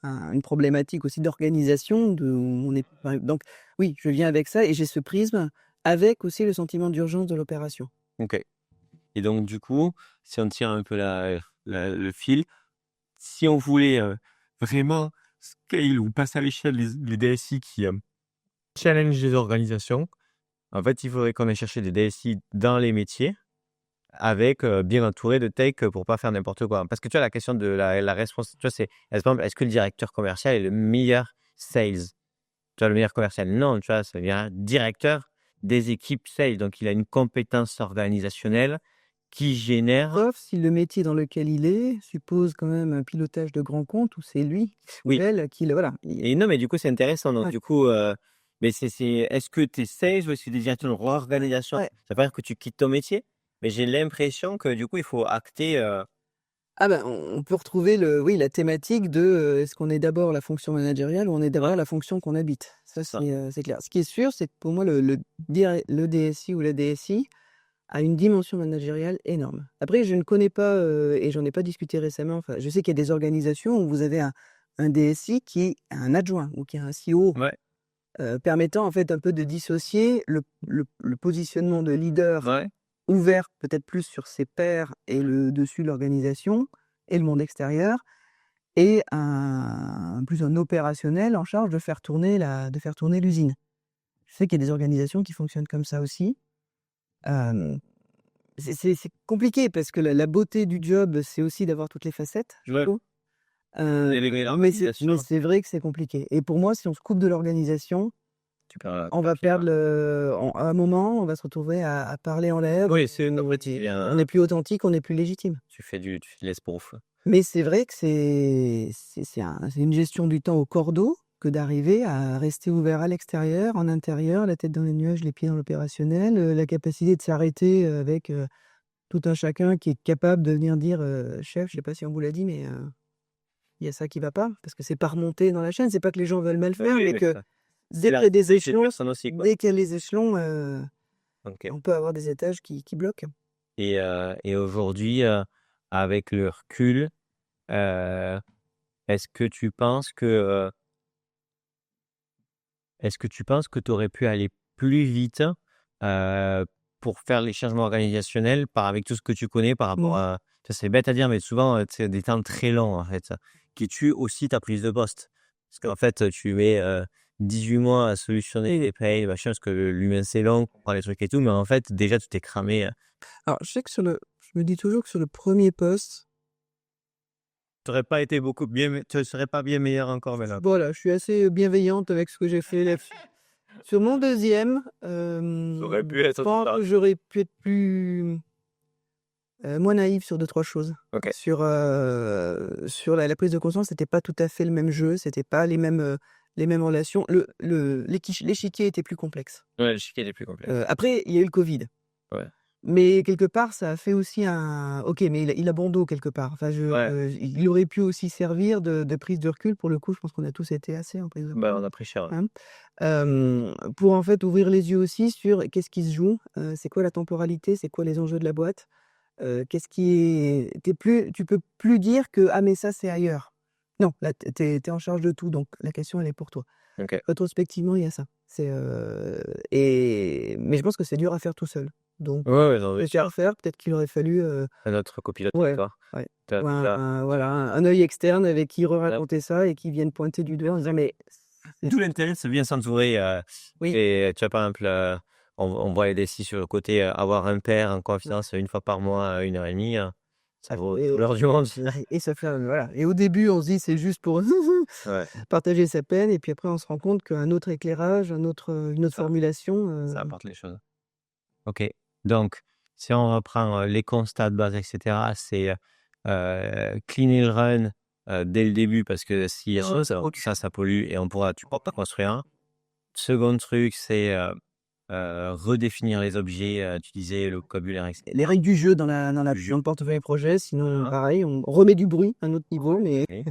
une problématique aussi d'organisation de où on est donc oui, je viens avec ça et j'ai ce prisme avec aussi le sentiment d'urgence de l'opération. OK. Et donc du coup, si on tire un peu le fil, si on voulait, vraiment scale ou passer à l'échelle les DSI qui, challenge les organisations, en fait, il faudrait qu'on aille chercher des DSI dans les métiers avec, bien entouré de tech, pour pas faire n'importe quoi. Parce que tu vois, la question de la responsabilité, tu vois, c'est exemple, est-ce que le directeur commercial est le meilleur sales? Tu vois, le meilleur commercial? Non, tu vois, ça devient directeur des équipes sales. Donc il a une compétence organisationnelle qui génère Sauf si le métier dans lequel il est suppose quand même un pilotage de grands comptes où c'est lui ou oui. elle qui le voilà, Et non, mais du coup, c'est intéressant. Donc ouais, du coup, mais est-ce que tu es sales ou est-ce que tu es directeur de réorganisation? ouais. Ça veut pas dire que tu quittes ton métier, mais j'ai l'impression que du coup, il faut acter, Ah ben, on peut retrouver oui, la thématique de, est-ce qu'on est d'abord la fonction managériale ou on est d'abord la fonction qu'on habite? Ça, ça. c'est clair. Ce qui est sûr, c'est que pour moi, le DSI ou la DSI a une dimension managériale énorme. Après, je ne connais pas, et j'en ai pas discuté récemment, enfin, je sais qu'il y a des organisations où vous avez un DSI qui est un adjoint ou qui est un CEO, Ouais, permettant en fait un peu de dissocier le positionnement de leader ouais. ouvert peut-être plus sur ses pairs et le dessus de l'organisation et le monde extérieur et un opérationnel en charge de faire tourner l'usine. Je sais qu'il y a des organisations qui fonctionnent comme ça aussi. Hem, c'est compliqué parce que la beauté du job, c'est aussi d'avoir toutes les facettes, je Ouais. trouve. Déléguer Mais l'organisation. c'est vrai que c'est compliqué et pour moi, si on se coupe de l'organisation, Tu perds on va pied, quoi. perdre à un moment, on va se retrouver à parler en l'air. Oui, c'est une On n'est plus authentique, on n'est plus légitime. tu fais de l'esbrouf. Mais c'est vrai que c'est une gestion du temps au cordeau que d'arriver à rester ouvert à l'extérieur, en intérieur, la tête dans les nuages, les pieds dans l'opérationnel, la capacité de s'arrêter, avec, tout un chacun qui est capable de venir dire: «Chef, je sais pas si on vous l'a dit, mais il y a ça qui va pas». Parce que c'est pas remonté dans la chaîne, c'est pas que les gens veulent mal faire, Oui, mais mais que ça dès qu'il y a des c'est une échelons personne aussi, quoi. dès qu'il y a les échelons, OK. on peut avoir des étages qui bloquent. Et aujourd'hui, avec le recul, heu, est-ce que tu penses que, heu, est-ce que tu penses que tu aurais pu aller plus vite, pour faire les changements organisationnels avec tout ce que tu connais par rapport Mmh. à ça c'est bête à dire, mais souvent, c'est des temps très longs, en fait, qui tuent aussi ta prise de poste. Parce qu'en fait, tu mets, 18 mois à solutionner les payes, machin, parce que l'humain, c'est long, on comprend les trucs et tout, mais en fait, déjà, tu t'es cramé, Alors je sais que je me dis toujours que sur le premier poste, tu aurais pas été beaucoup bien mais tu serais pas bien meilleur encore maintenant. voilà, je suis assez bienveillante avec ce que j'ai fait là. Sur mon deuxième, Ça aurait pu je être pense ça. que j'aurais pu être plus, moins naïve sur 2-3 choses. OK. Sur la prise de conscience, c'était pas tout à fait le même jeu, c'était pas les mêmes relations. L'échiquier était plus complexe. Ouais, le chiquier est plus complet. Après, il y a eu le covid. Ouais. Mais quelque part, ça a fait aussi un OK, mais il a bon dos quelque part. Enfin, Ouais, il aurait pu aussi servir de prise de recul. Pour le coup, je pense qu'on a tous été assez en prise de bah, recul, on a pris cher, ouais. hein. Pour en fait ouvrir les yeux aussi sur qu'est-ce qui se joue, c'est quoi la temporalité, c'est quoi les enjeux de la boîte, qu'est-ce qui est tu peux plus dire que: «Ah mais ça, c'est ailleurs». Non, là, tu es en charge de tout, donc la question, elle est pour toi. OK. Rétrospectivement, il y a ça. Mais je pense que c'est dur à faire tout seul. Donc Ouais, ouais, non, mais si à refaire, peut-être qu'il aurait fallu, un autre copilote avec ouais, toi. ouais, Tu as ou déjà voilà, un œil externe avec qui là re-raconter ça et qui vienne pointer du doigt en disant: «Mais c'est». d'où l'intérêt de se bien s'entourer, Oui, et tu vois, par exemple, on voit les si sur le côté, avoir un père en confiance une fois par mois, 1 heure et demie, ça vaut et tout l'or du monde. et ça fait voilà et au début, on se dit: «C'est juste pour Ouais, partager sa peine» et puis après on se rend compte qu'un autre éclairage, une autre ça formulation, ça apporte les choses. OK. Donc si on reprend, les constats de base et cetera, c'est, cleaner le run, dès le début parce que si ça pollue et tu pourras pas construire un. Second truc, c'est, redéfinir les objets, utiliser le vocabulaire et les cetera. règles du jeu Du jeu. dans le portefeuille projet, sinon Hein, pareil, on remet du bruit, un autre niveau, mais OK.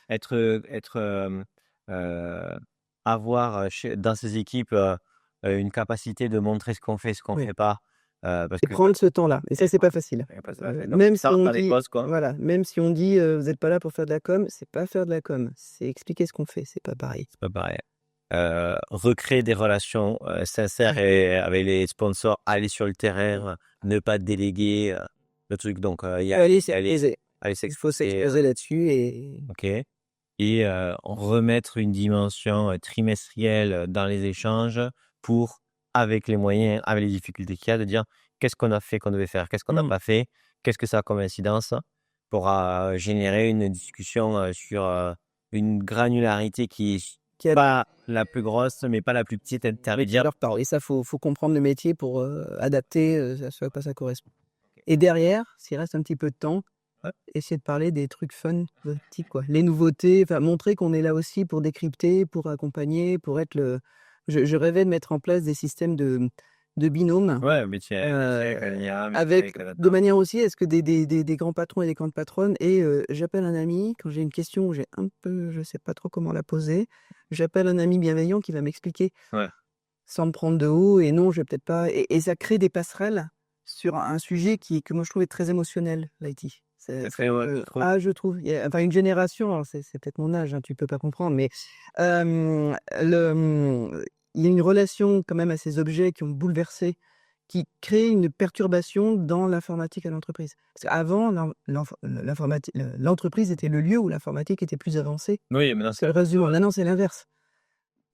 Être, avoir, chez dans ses équipes, une capacité de montrer ce qu'on fait, ce qu'on oui fait pas, parce et que prendre ce temps-là et ça, c'est pas facile. y a pas ça fait donc Même si ça on dans les dit pauses, quoi. voilà, même si on dit: «Vous êtes pas là pour faire de la com», c'est pas faire de la com, c'est expliquer ce qu'on fait, c'est pas pareil. C'est pas pareil. Recréer des relations, sincères Ouais. et avec les sponsors, aller sur le terrain, ne pas déléguer, le truc donc Allez y aller, s'exposer. aller Il faut s'exposer, s'exposer là-dessus et OK et remettre une dimension, trimestrielle, dans les échanges pour, avec les moyens, avec les difficultés qu'il y a, de dire: «Qu'est-ce qu'on a fait qu'on devait faire? Qu'est-ce qu'on n'a mmh, pas fait? Qu'est-ce que ça a comme incidence?» pour, générer une discussion, sur, une granularité qui est qui a pas la plus grosse, mais pas la plus petite, intermédiaire. leur part et ça, faut comprendre le métier pour, adapter, à ce à quoi ça correspond et derrière, s'il reste un petit peu de temps, Ouais. essayer de parler des trucs fun, petits quoi. Les nouveautés, enfin montrer qu'on est là aussi pour décrypter, pour accompagner, pour être le je rêvais de mettre en place des systèmes de binômes. Ouais, métier avec Heu, l'IA, métier avec avec la de data. manière aussi à ce que des grands patrons et des grandes patronnes et j'appelle un ami quand j'ai une question où j'ai un peu je sais pas trop comment la poser, j'appelle un ami bienveillant qui va m'expliquer Ouais. sans me prendre de haut et non, je vais peut-être pas et ça crée des passerelles sur un sujet que moi je trouve est très émotionnel, l'IT. Tout à fait, ouais, je trouve. Je trouve, il y a enfin une génération, alors c'est peut-être mon âge, hein, tu peux pas comprendre, mais il y a une relation quand même à ces objets qui ont bouleversé, qui crée une perturbation dans l'informatique à l'entreprise. Parce qu'avant, l'entreprise était le lieu où l'informatique était plus avancée Oui, maintenant que c'est le reste du monde. Maintenant, c'est l'inverse.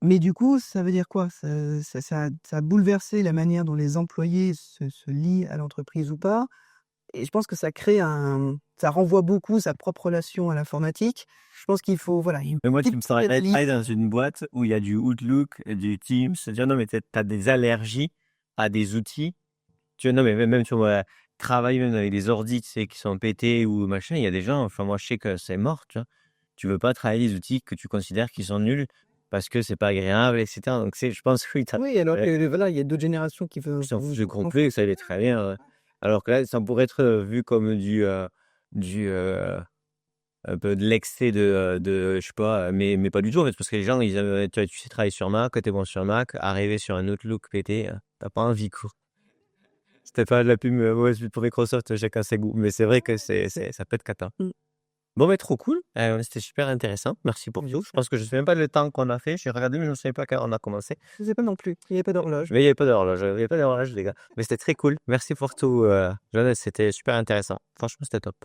Mais du coup, ça veut dire quoi? Ça a bouleversé la manière dont les employés se lient à l'entreprise ou pas? Et je pense que ça renvoie beaucoup sa propre relation à l'informatique. Je pense qu'il faut, voilà, une Mais moi, tu petite me saurais red list. travailler dans une boîte où il y a du Outlook, du Teams. C'est-à-dire, non, mais tu as des allergies à des outils. Tu vois, non, mais même sur travailler même avec des ordis, tu sais, qui sont pétés ou machin, il y a des gens, enfin, moi, je sais que c'est mort, tu vois. Tu veux pas travailler des outils que tu considères qui sont nuls parce que c'est pas agréable, etc. Donc, je pense que oui, Oui, alors que voilà, il y a d'autres générations qui veulent s'en fout, j'ai compris, ça allait très bien. Alors que là, ça pourrait être vu comme du un peu de l'excès de je sais pas, mais pas du tout en fait, parce que les gens, tu sais travailler sur Mac, tu es bon sur Mac, arriver sur un Outlook pété, tu pas envie quoi. C'était pas de la pub mauvaise pub pour Microsoft, chacun ses goûts, mais c'est vrai que ça peut être cata. Mmh. Bon, mais trop cool, c'était super intéressant, merci pour tout. Je pense que je sais même pas le temps qu'on a fait, j'ai regardé, mais je ne savais pas quand on a commencé. Je sais pas non plus, il y avait pas d'horloge. Mais il y avait pas d'horloge les gars, mais c'était très cool. Merci pour tout, Jonas, c'était super intéressant. Franchement, c'était top.